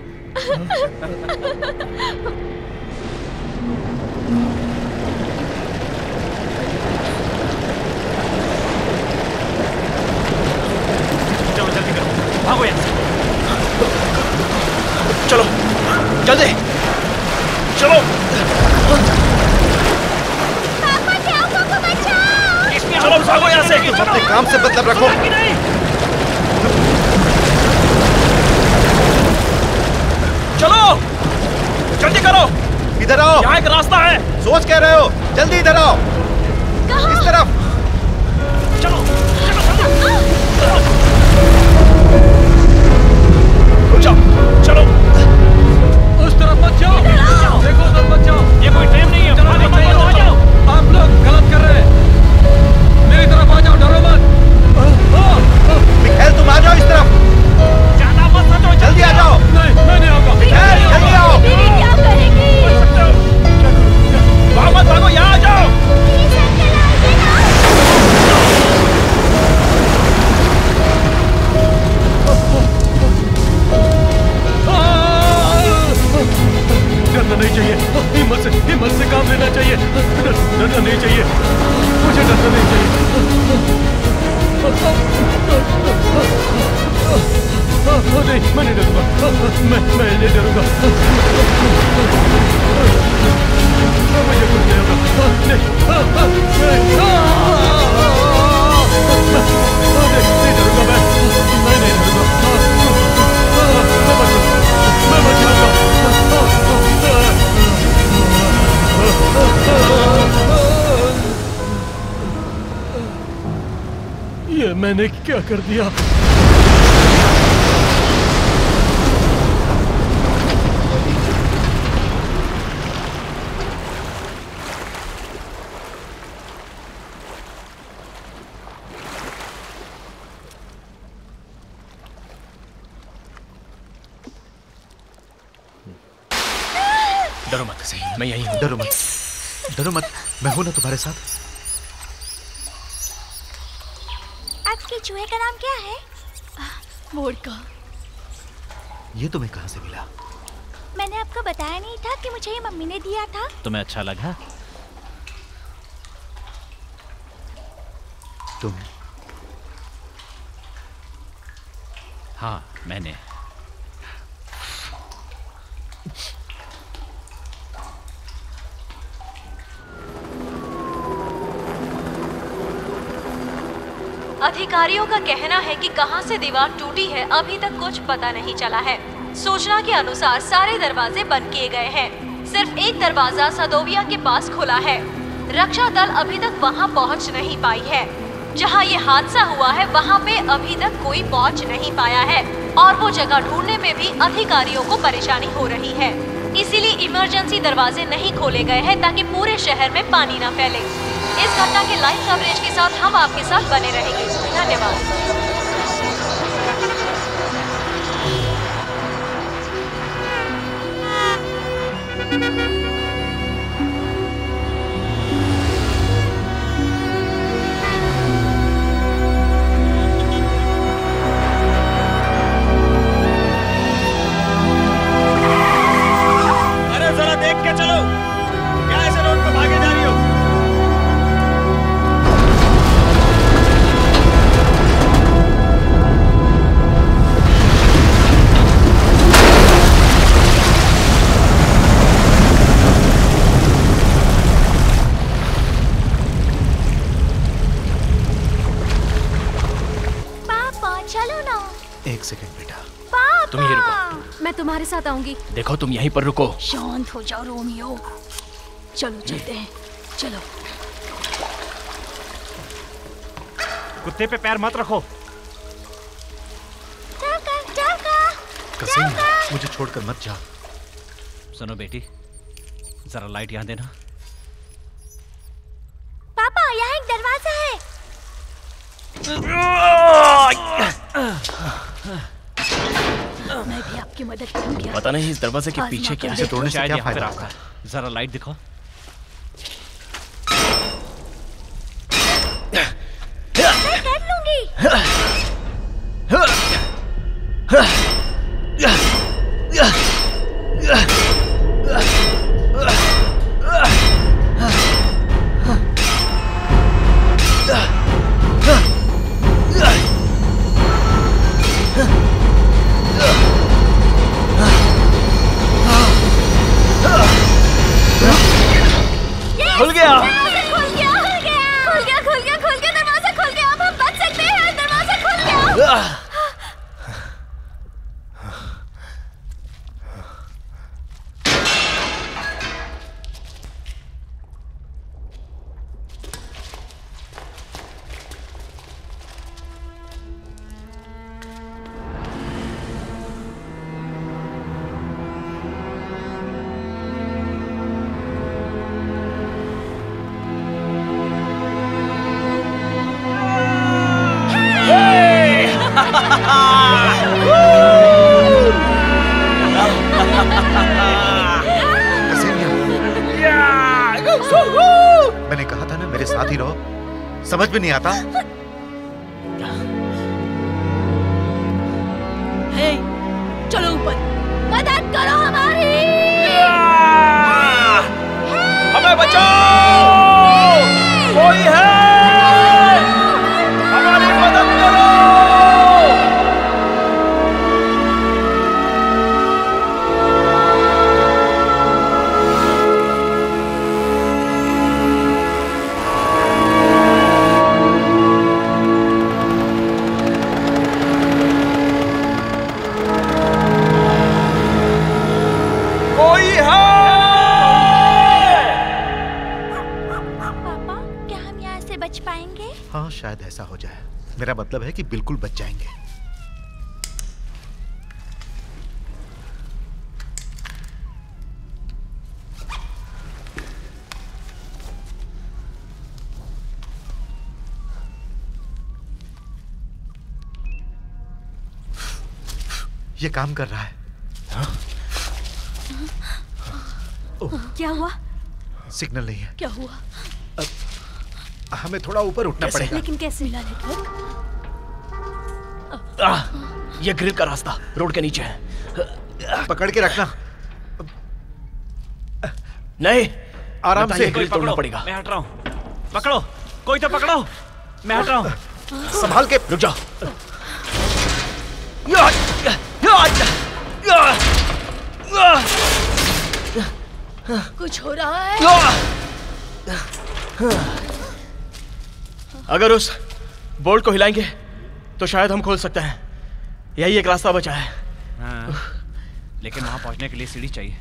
चलो जल्दी करो, भागो यहाँ से। भागो यहाँ से। तुम अपने काम से मतलब रखो। चलो जल्दी करो। इधर आओ। यहाँ एक रास्ता है। सोच कह रहे हो? जल्दी इधर आओ। इस तरफ। चलो चलो उस तरफ मत जाओ। देखो उधर मत जाओ। ये कोई ट्रेन नहीं है। आ जाओ। आप लोग गलत कर रहे हैं। मेरी तरफ आ जाओ, डरो मत। मिखाइल तुम आ जाओ इस तरफ। ज्यादा मत सोचो, जल्दी आ जाओ। नहीं, मैं नहीं आऊंगा। जल्दी आओ। बीवी क्या करेगी? वहाँ मत भागो, यहाँ आ जाओ। डरना नहीं चाहिए। हिम्मत से काम लेना चाहिए। डरना नहीं चाहिए। मुझे डरना नहीं चाहिए। नहीं, मैं नहीं डरूंगा। मैं नहीं डरूंगा। मुझे कुछ नहीं होगा। नहीं डरूंगा मैं नहीं डरूंगा। मैं बच जाऊंगा। ये मैंने क्या कर दिया? डरो मत, सही मैं यहीं हूँ। डरो मत, डरो मत, मैं हूं ना तुम्हारे साथ। आपके चूहे का नाम क्या है? वोडका। ये तुम्हें कहाँ से मिला? मैंने आपको बताया नहीं था कि मुझे ये मम्मी ने दिया था। तुम्हें अच्छा लगा? तुम? हाँ, मैंने। अधिकारियों का कहना है कि कहां से दीवार टूटी है अभी तक कुछ पता नहीं चला है। सूचना के अनुसार सारे दरवाजे बंद किए गए हैं। सिर्फ एक दरवाजा सदोविया के पास खुला है। रक्षा दल अभी तक वहां पहुंच नहीं पाई है। जहां ये हादसा हुआ है वहां पे अभी तक कोई पहुंच नहीं पाया है और वो जगह ढूंढने में भी अधिकारियों को परेशानी हो रही है। इसीलिए इमरजेंसी दरवाजे नहीं खोले गए हैं ताकि पूरे शहर में पानी न फैले। इस घटना के लाइव कवरेज के साथ हम आपके साथ बने रहेंगे। धन्यवाद। अरे जरा देख के चलो, क्या ऐसे रोड पे भागे जा रही हो? एक सेकंड बेटा। तुम यहीं रुको। मैं तुम्हारे साथ आऊंगी। देखो तुम यहीं पर रुको। शांत हो जाओ रोमियो। चलो चलते हैं, चलो। कुत्ते पे पैर मत रखो। कसम, मुझे छोड़कर मत जा। सुनो बेटी, जरा लाइट यहाँ देना। पापा, यहाँ एक दरवाजा है। मैं भी आपकी मदद करूंगी। पता नहीं इस दरवाजे के पीछे क्या है। तोड़ने से क्या फायदा? रास्ता है। जरा लाइट दिखाओ। मैं कर लूंगी। मैंने कहा था ना मेरे साथ ही रहो, समझ में नहीं आता। हे, चलो ऊपर, मदद करो हमारी। हमें बचाओ, कोई है, हमारी मदद करो। हाँ शायद ऐसा हो जाए। मेरा मतलब है कि बिल्कुल बच जाएंगे। ये काम कर रहा है। क्या हुआ? सिग्नल नहीं है। क्या हुआ? हमें थोड़ा ऊपर उठना पड़ेगा। लेकिन कैसे मिला नेटवर्क? ये ग्रिल का रास्ता रोड के नीचे है। पकड़ के रखना। नहीं, आराम से ग्रिल तोड़ना पड़ेगा। मैं हट रहा हूँ। पकड़ो, कोई तो पकड़ो। मैं हट रहा हूँ। संभाल के रुक जाओ। कुछ हो रहा है? अगर उस बोल्ट को हिलाएंगे तो शायद हम खोल सकते हैं। यही एक रास्ता बचा है। हाँ, लेकिन वहां पहुंचने के लिए सीढ़ी चाहिए।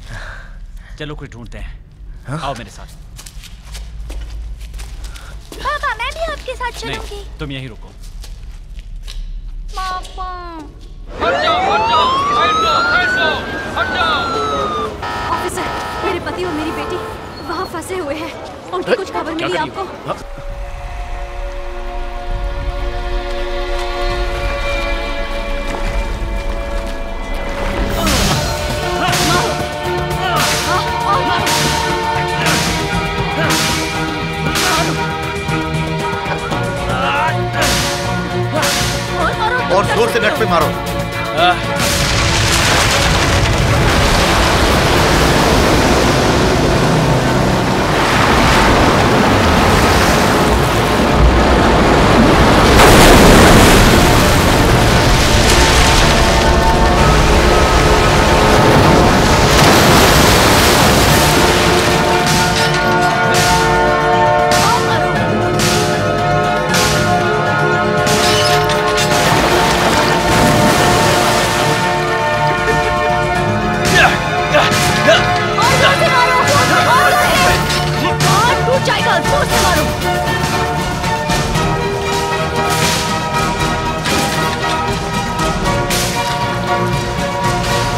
चलो कुछ ढूंढते हैं। आओ मेरे साथ। पापा मैं भी आपके साथ चलूंगी। नहीं, तुम यहीं रुको। पापा हट जाओ, हट जाओ, हट जाओ, हट जाओ, हट जाओ। ऑफिसर, मेरे पति और मेरी बेटी वहाँ फंसे हुए हैं। उनकी कुछ खबर मिली आपको? और जोर से नट पे मारो।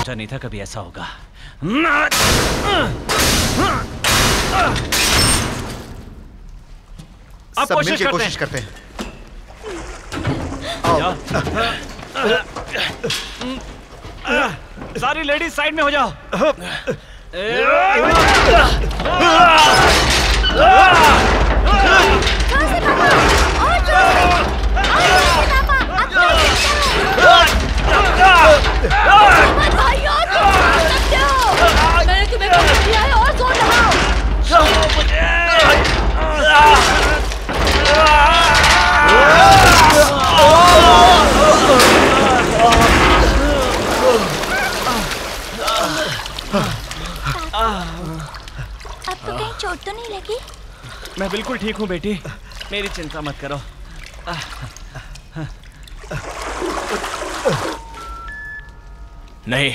नहीं था कभी ऐसा होगा। अब सब मिलके कोशिश करते हैं। सारी लेडीज साइड में हो जाओ। मैंने तुम्हें कहा दिया है और जोर लगाओ। आपको कहीं चोट तो नहीं लगी? मैं बिल्कुल ठीक हूँ बेटी, मेरी चिंता मत करो। नहीं,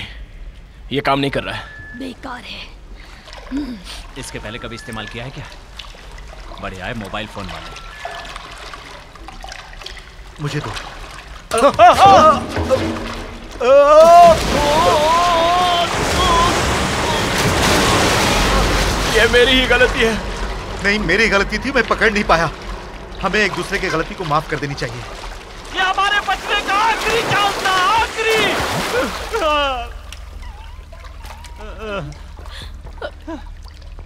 ये काम नहीं कर रहा है। बेकार है। इसके पहले कभी इस्तेमाल किया है क्या? बढ़िया है, मोबाइल फोन वाले। मुझे दो। ये मेरी ही गलती है। नहीं, मेरी गलती थी, मैं पकड़ नहीं पाया। हमें एक दूसरे की गलती को माफ कर देनी चाहिए। ये हमारे बचने का आखिरी चांस था, आखिरी।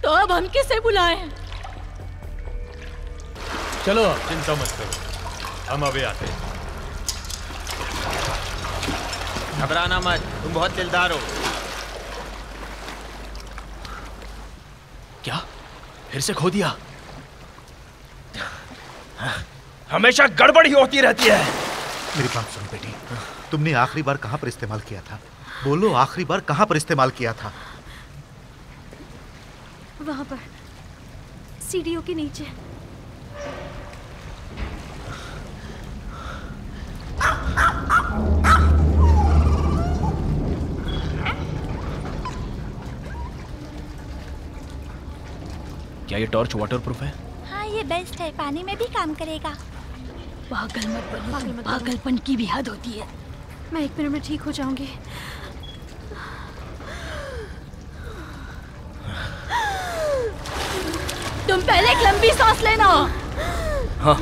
तो अब हम किसे बुलाएं? चलो, चिंता मत करो, हम अभी आते हैं। घबराना मत, तुम बहुत दिलदार हो। क्या फिर से खो दिया? हमेशा गड़बड़ ही होती रहती है। मेरी बात सुन बेटी, तुमने आखिरी बार कहां पर इस्तेमाल किया था? बोलो, आखिरी बार कहां पर इस्तेमाल किया था? वहां पर सीढ़ियों के नीचे। क्या ये टॉर्च वाटरप्रूफ है? हाँ, ये बेस्ट है, पानी में भी काम करेगा। पागल मत बनो, पागलपन की भी हद होती है। मैं 1 मिनट में ठीक हो जाऊंगी। तुम पहले एक लंबी सांस लेना। हाँ।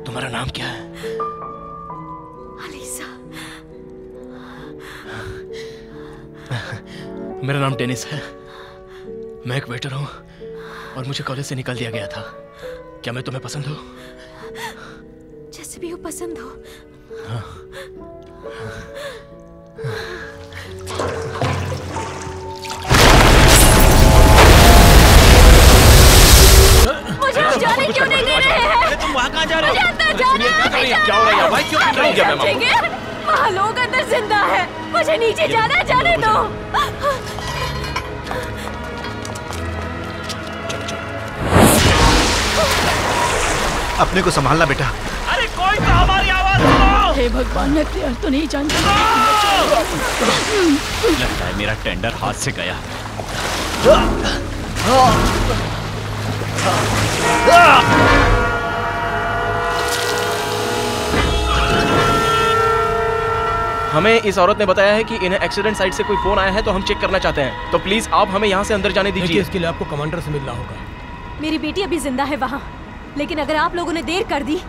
तुम्हारा नाम क्या है? अलीसा। मेरा नाम डेनिस है। मैं एक वेटर हूँ और मुझे कॉलेज से निकाल दिया गया था। क्या मैं तुम्हें पसंद हूँ? जैसे भी हो, पसंद हो। हाँ। मुझे जाने क्यों नहीं दे रहे हैं? अरे तुम वहाँ कहाँ जा रहे हो? मुझे अंदर जाना है। क्या हो रहा है भाई? क्यों कर रही है मैम? वहाँ लोग अंदर जिंदा है। मुझे नीचे जाना, जाने दो। अपने को संभालना बेटा। अरे कोई तो हमारी आवाज सुनो। हे भगवान, मैं प्यार तो नहीं जानती। लगता है मेरा टेंडर हाथ से गया। हमें इस औरत ने बताया है कि इन्हें एक्सीडेंट साइट से कोई फोन आया है, तो हम चेक करना चाहते हैं। तो प्लीज आप हमें यहाँ से अंदर जाने दीजिए। इसके लिए आपको कमांडर से मिलना होगा। मेरी बेटी अभी जिंदा है वहाँ, लेकिन अगर आप लोगों ने देर कर दी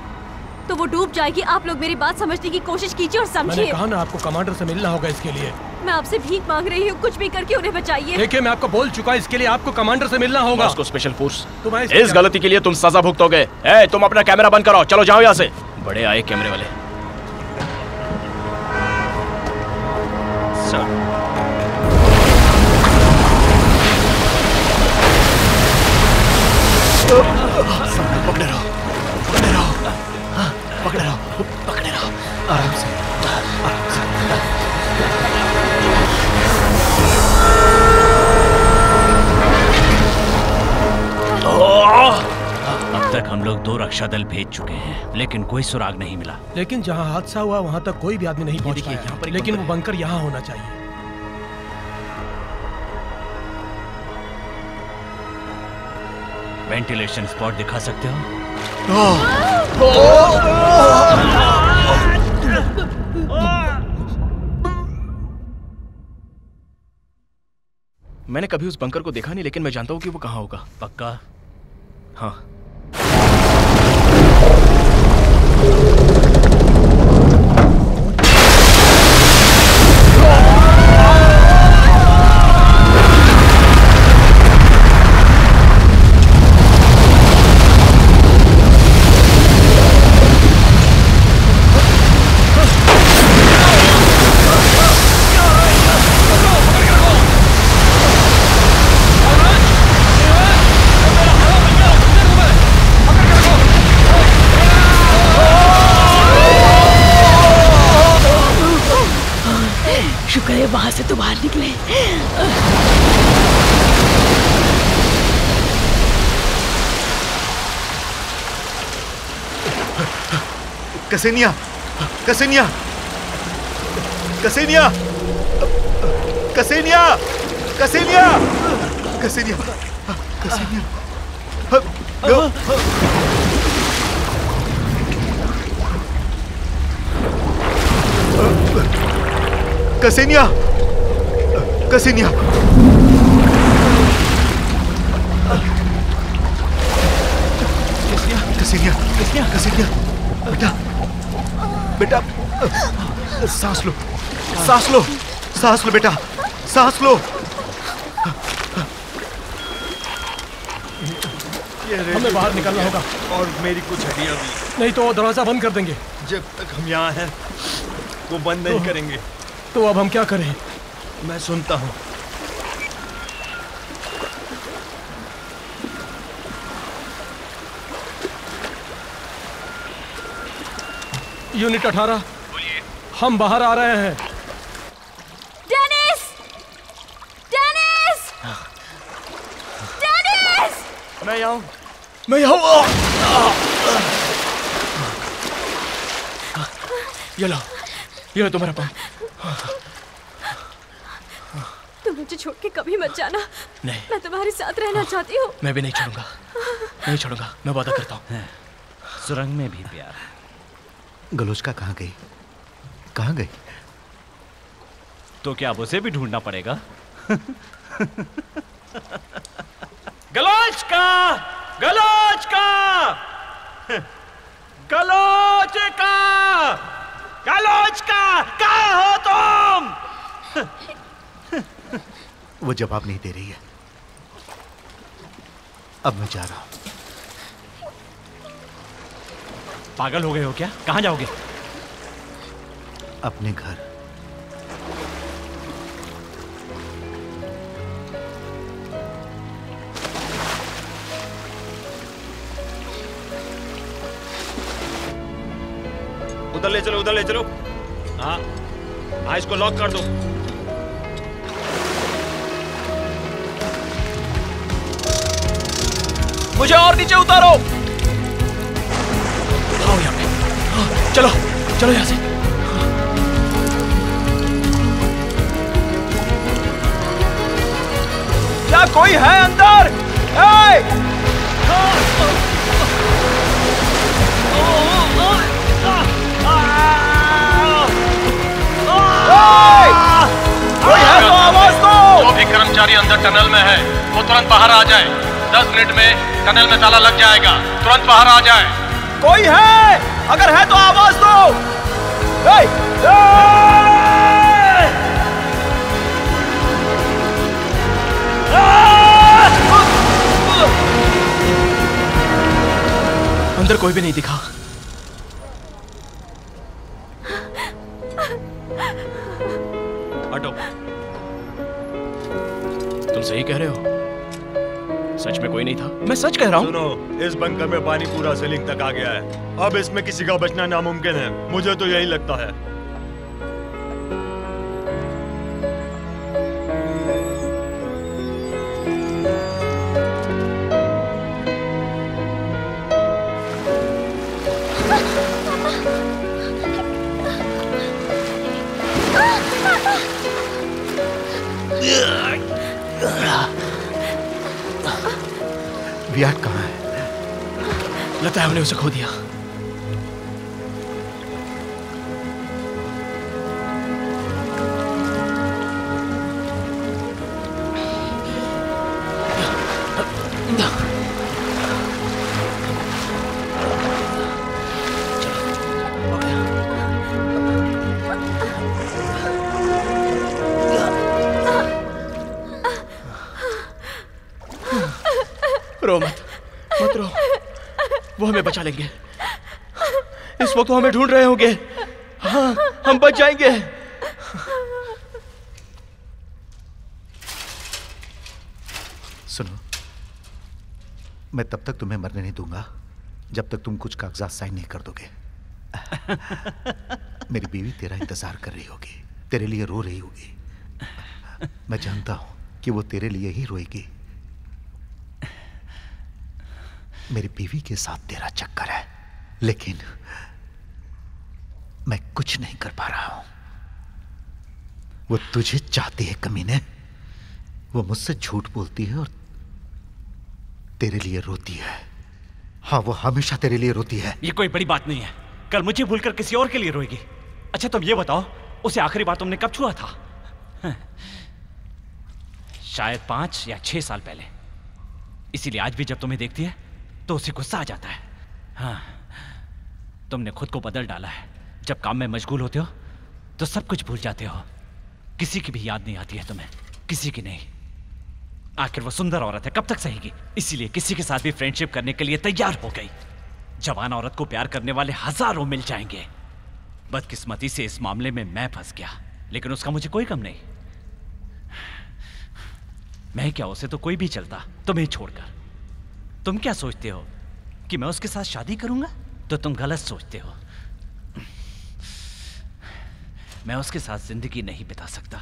तो वो डूब जाएगी। आप लोग मेरी बात समझने की कोशिश कीजिए और समझिए। मैंने कहा ना आपको कमांडर से मिलना होगा इसके लिए। मैं आपसे भीख मांग रही हूँ, कुछ भी करके उन्हें बचाइए। देखिए मैं आपको बोल चुका, इसके लिए आपको कमांडर से मिलना होगा। उसको स्पेशल फोर्स, तुम्हारी इस गलती के लिए तुम सजा भुगतोगे। तुम अपना कैमरा बंद करो, चलो जाओ यहाँ से। बड़े आए कैमरे वाले। पकड़े रहो, पकड़े रहो, पकड़े रहो, पकड़े रहो, आराम से, आराम से। अब तक हम लोग 2 रक्षा दल भेज चुके हैं, लेकिन कोई सुराग नहीं मिला। लेकिन जहाँ हादसा हुआ वहाँ तक कोई भी आदमी नहीं पहुँच पाया, लेकिन वो बंकर यहाँ होना चाहिए। वेंटिलेशन स्पॉट दिखा सकते हो? मैंने कभी उस बंकर को देखा नहीं, लेकिन मैं जानता हूँ कि वो कहाँ होगा। पक्का? हाँ। शुक्र है वहां से तो बाहर निकले। कसेनिया, कसेनिया, कसेनिया, कसेनिया, कसेनिया, कसेनिया, कसेनिया। कसेनिया, कसेनिया, कसेनिया, कसेनिया, कसेनिया, बेटा, बेटा, सांस लो, सांस लो, सांस लो बेटा, सांस लो। हमें बाहर निकलना होगा। और मेरी कुछ हड्डियां भी। नहीं तो वो दरवाजा बंद कर देंगे। जब तक हम यहाँ हैं वो बंद नहीं करेंगे। तो अब हम क्या करें? मैं सुनता हूँ। यूनिट 18, हम बाहर आ रहे हैं। डेनिस! डेनिस! डेनिस! मैं यहाँ हूँ, मैं यहाँ हूँ। ये लो तुम्हारा पंप। तुम मुझे छोड़ के कभी मत जाना। नहीं, मैं तुम्हारे साथ रहना चाहती हूँ। मैं भी नहीं छोड़ूंगा, नहीं छोड़ूंगा, मैं वादा करता हूँ। सुरंग में भी प्यार। गलोचका कहाँ गई? कहाँ गई? तो क्या अब उसे भी ढूंढना पड़ेगा? गलोचका! गलोचका! गलोचका! गलोचका! कहाँ हो तुम? वो जवाब नहीं दे रही है। अब मैं जा रहा हूं। पागल हो गए हो क्या? कहाँ जाओगे? अपने घर। उधर ले चलो, उधर ले चलो। हाँ, इसको लॉक कर दो। मुझे और नीचे उतारो। चलो चलो यहाँ से। क्या कोई है अंदर? कोई है तो आवाज दो। जो भी कर्मचारी अंदर टनल में है वो तुरंत बाहर आ जाए। 10 मिनट में टनल में ताला लग जाएगा, तुरंत बाहर आ जाए। कोई है? अगर है तो आवाज दो। अंदर कोई भी नहीं दिखा। हटो। तुम सही कह रहे हो, सच में कोई नहीं था। मैं सच कह रहा हूँ। सुनो, इस बंकर में पानी पूरा सीलिंग तक आ गया है। अब इसमें किसी का बचना नामुमकिन है। मुझे तो यही लगता है। विराट कहाँ है? लगता है हमने उसे खो दिया। रो मत, मत रो। वो हमें बचा लेंगे। इस वक्त वो हमें ढूंढ रहे होंगे। हाँ, हम बच जाएंगे। सुनो, मैं तब तक तुम्हें मरने नहीं दूंगा जब तक तुम कुछ कागजात साइन नहीं कर दोगे। मेरी बीवी तेरा इंतजार कर रही होगी, तेरे लिए रो रही होगी। मैं जानता हूं कि वो तेरे लिए ही रोएगी। मेरी बीवी के साथ तेरा चक्कर है, लेकिन मैं कुछ नहीं कर पा रहा हूं। वो तुझे चाहती है कमीने। वो मुझसे झूठ बोलती है और तेरे लिए रोती है। हाँ, वो हमेशा तेरे लिए रोती है। ये कोई बड़ी बात नहीं है। कल मुझे भूलकर किसी और के लिए रोएगी। अच्छा तुम ये बताओ, उसे आखिरी बार तुमने कब छुआ था? शायद 5 या 6 साल पहले। इसीलिए आज भी जब तुम्हें देखती है तो उसे गुस्सा आ जाता है। हाँ, तुमने खुद को बदल डाला है। जब काम में मशगूल होते हो तो सब कुछ भूल जाते हो। किसी की भी याद नहीं आती है तुम्हें, किसी की नहीं। आखिर वो सुंदर औरत है, कब तक सहेगी? इसीलिए किसी के साथ भी फ्रेंडशिप करने के लिए तैयार हो गई। जवान औरत को प्यार करने वाले हजारों मिल जाएंगे। बदकिस्मती से इस मामले में मैं फंस गया, लेकिन उसका मुझे कोई गम नहीं। मैं क्या, उसे तो कोई भी चलता तुम्हें छोड़कर। तुम क्या सोचते हो कि मैं उसके साथ शादी करूंगा? तो तुम गलत सोचते हो। मैं उसके साथ जिंदगी नहीं बिता सकता,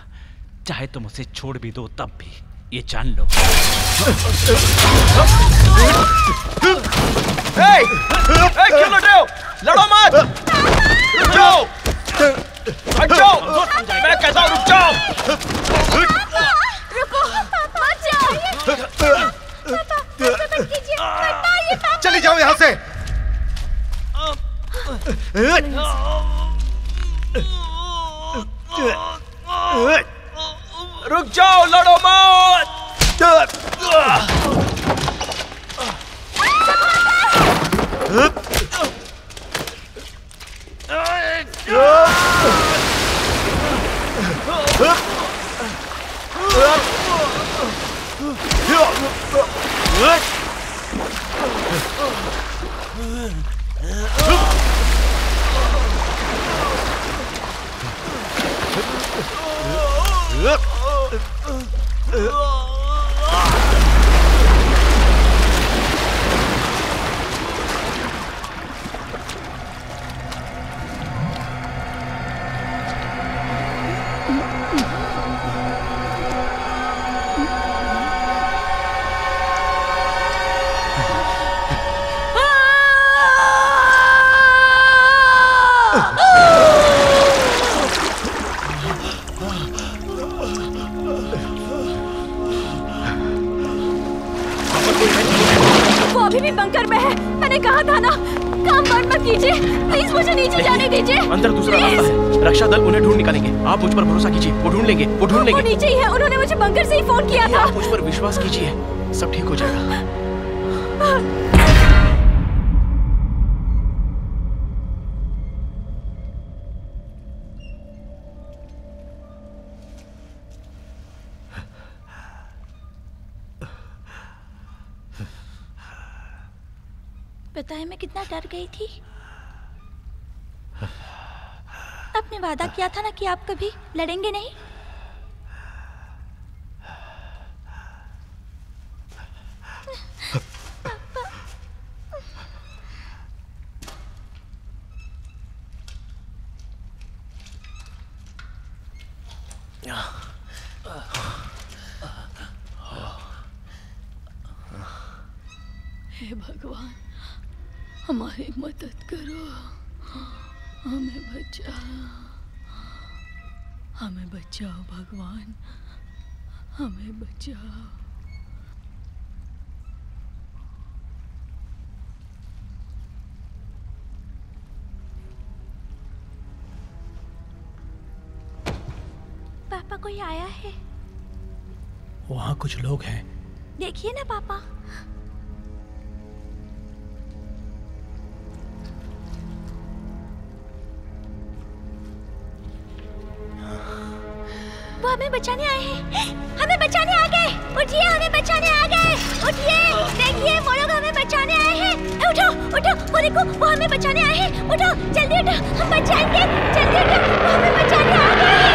चाहे तुम उसे छोड़ भी दो तब भी। ये जान लो। क्यों लड़ रहे हो? लड़ो मत। रुक जाओ, हट जाओ। मैं कहता हूँ रुक जाओ। रुको, मत जाओ। चली जाओ यहाँ से। रुक जाओ, लड़ो मत। बीवी बंकर में है। मैंने कहा था ना, काम बंद मत कीजिए। प्लीज मुझे नीचे जाने दीजिए। अंदर दूसरा रास्ता है, रक्षा दल उन्हें ढूंढ निकालेंगे। आप मुझ पर भरोसा कीजिए, वो ढूंढ लेंगे, वो ढूंढ लेंगे। वो नीचे ही है, उन्होंने मुझे बंकर से ही फोन किया था। आप मुझ पर विश्वास कीजिए, सब ठीक हो जाएगा। पता है मैं कितना डर गई थी। आपने वादा किया था ना कि आप कभी लड़ेंगे नहीं। हे भगवान, हमारी मदद करो, हमें बचाओ, हमें बचाओ भगवान, हमें बचाओ। पापा कोई आया है? वहाँ कुछ लोग हैं। देखिए ना पापा। वो हमें बचाने आए हैं। हमें बचाने आ गए। उठिए, हमें बचाने आ गए। उठिए, देखिए वो लोग हमें बचाने आए हैं। उठो उठो, वो देखो, वो हमें बचाने आए हैं। उठो, जल्दी उठो, हम बच जाएंगे। जल्दी उठो, वो हमें बचाने आ गए हैं।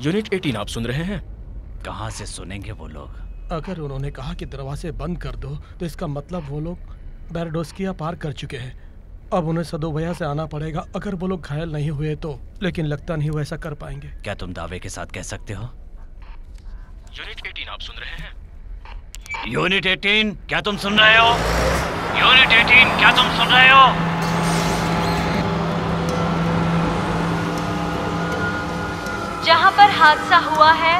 यूनिट 18 आप सुन रहे हैं? कहाँ से सुनेंगे वो लोग? अगर उन्होंने कहा कि दरवाजे बंद कर दो तो इसका मतलब वो लोग बैरडोस्किया पार कर चुके हैं। अब उन्हें सदोवया से आना पड़ेगा अगर वो लोग घायल नहीं हुए तो, लेकिन लगता नहीं वो ऐसा कर पाएंगे। क्या तुम दावे के साथ कह सकते हो? यूनिट 18 आप सुन रहे हैं? यूनिट 18 क्या तुम सुन रहे हो? यूनिट 18 क्या तुम सुन रहे हो? जहां पर हादसा हुआ है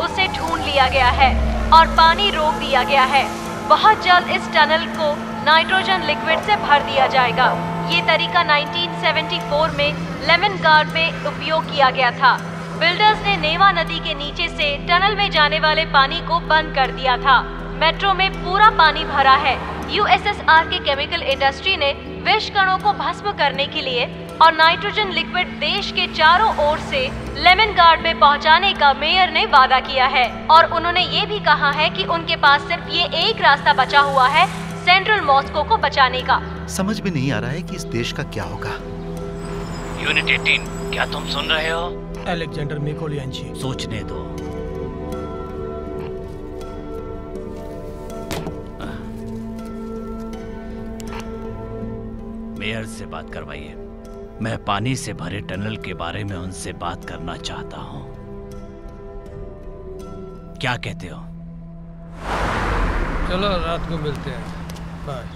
उसे ढूंढ लिया गया है और पानी रोक दिया गया है। बहुत जल्द इस टनल को नाइट्रोजन लिक्विड से भर दिया जाएगा। ये तरीका 1974 में लेमन गार्ड में उपयोग किया गया था। बिल्डर्स ने नेवा नदी के नीचे से टनल में जाने वाले पानी को बंद कर दिया था। मेट्रो में पूरा पानी भरा है। यूएसएसआर के केमिकल इंडस्ट्री ने विष कणों को भस्म करने के लिए और नाइट्रोजन लिक्विड देश के चारों ओर से लेमन गार्ड में पहुंचाने का मेयर ने वादा किया है। और उन्होंने ये भी कहा है कि उनके पास सिर्फ ये एक रास्ता बचा हुआ है सेंट्रल मॉस्को को बचाने का। समझ में नहीं आ रहा है कि इस देश का क्या होगा। यूनिट 18, क्या तुम सुन रहे हो? अलेक्जेंडर मिकोलियांची। सोचने दो। मेयर से बात करवाइए। मैं पानी से भरे टनल के बारे में उनसे बात करना चाहता हूं। क्या कहते हो? चलो रात को मिलते हैं। बाय।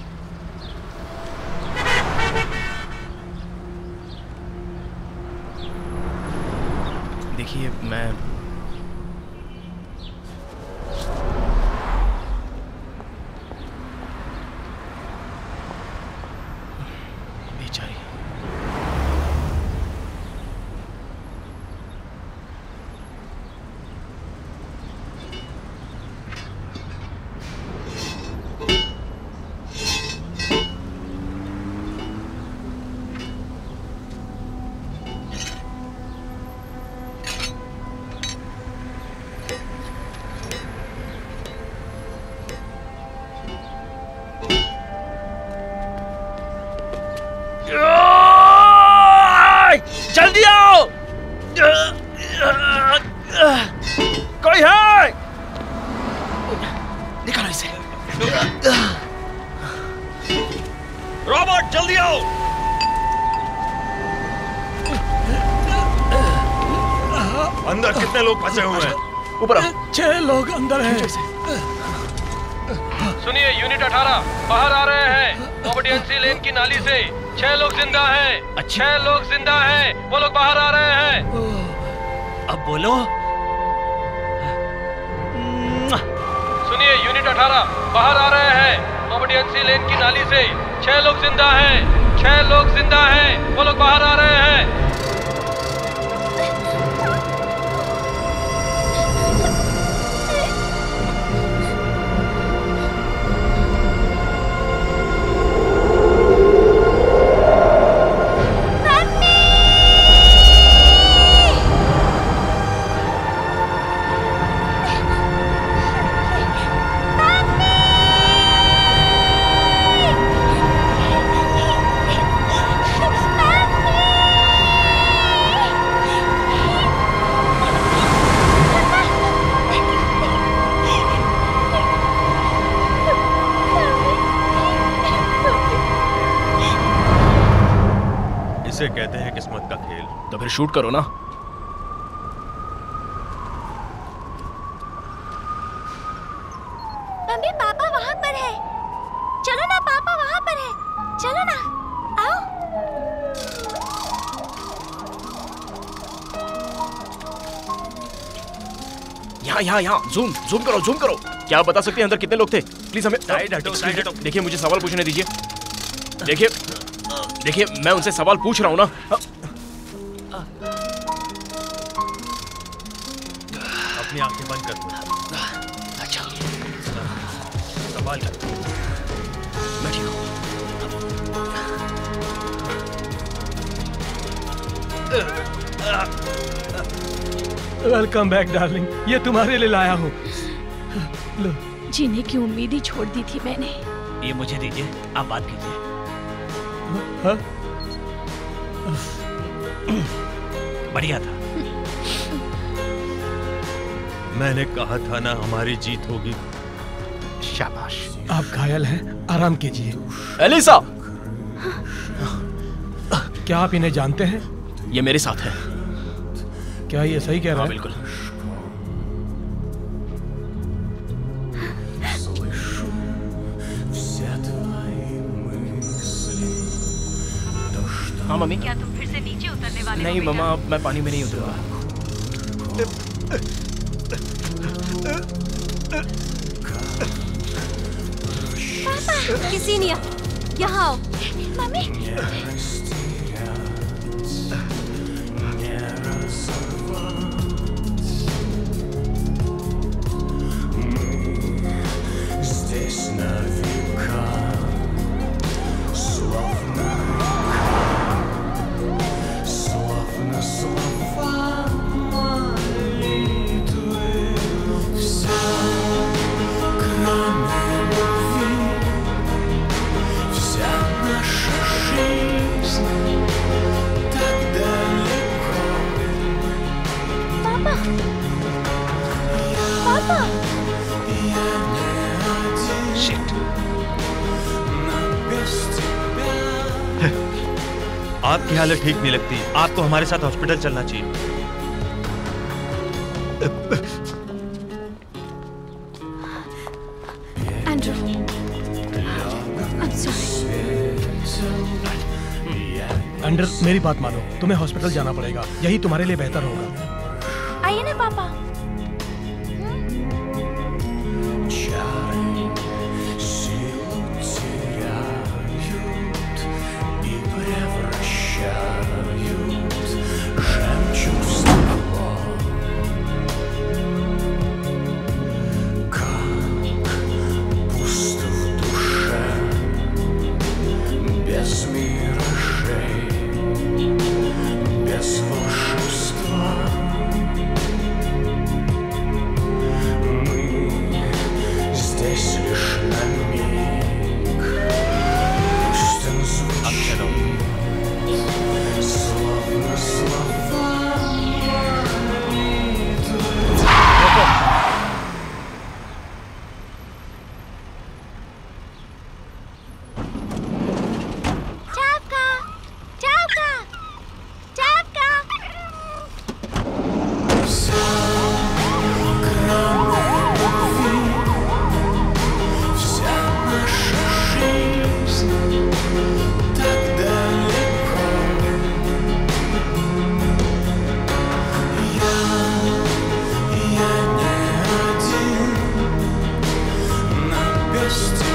देखिए मैं बेचारी जल्दी आओ! कोई है? निकालो इसे। रॉबर्ट जल्दी आओ! अंदर कितने लोग फंसे हुए हैं? ऊपर 6 लोग अंदर हैं। सुनिए यूनिट 18 बाहर आ रहे हैं ओबीडियंसी लेन की नाली से। 6 लोग जिंदा हैं। 6 लोग जिंदा हैं। वो लोग बाहर आ रहे हैं। अब बोलो। सुनिए यूनिट 18 बाहर आ रहे हैं ओबीडियंसी लेन की नाली से। 6 लोग जिंदा हैं। 6 लोग जिंदा हैं। वो लोग बाहर आ रहे हैं। इसे कहते हैं किस्मत का खेल। तो फिर शूट करो ना। मम्मी पापा वहाँ पर है। चलो ना पापा वहाँ पर है। चलो ना आओ। यहाँ जूम करो। क्या आप बता सकते हैं अंदर कितने लोग थे? प्लीज हमें साइड हटो। देखिए मुझे सवाल पूछने दीजिए। देखिए मैं उनसे सवाल पूछ रहा हूँ ना। अपनी आंखें बंद कर दो। अच्छा सवाल कर। मैं ठीक हूँ। Welcome back darling. ये तुम्हारे लिए लाया हूँ। लो। जीने की उम्मीद ही छोड़ दी थी मैंने। ये मुझे दीजिए, आप बात कीजिए। हाँ? बढ़िया था। मैंने कहा था ना हमारी जीत होगी। शाबाश। आप घायल हैं, आराम कीजिए। एलिसा! क्या आप इन्हें जानते हैं? ये मेरे साथ है। क्या ये सही कह रहा है? बिल्कुल। हाँ मम्मी। क्या तुम फिर से नीचे उतरने वाले नहीं मम्मा, मैं पानी में नहीं उतरूंगा। पापा किसी नहीं यहाँ आओ। मम्मी आपकी हालत ठीक नहीं लगती, आपको हमारे साथ हॉस्पिटल चलना चाहिए। Andrew, I'm sorry. एंड्रू, मेरी बात मानो, तुम्हें हॉस्पिटल जाना पड़ेगा, यही तुम्हारे लिए बेहतर होगा। आइए ना पापा। Just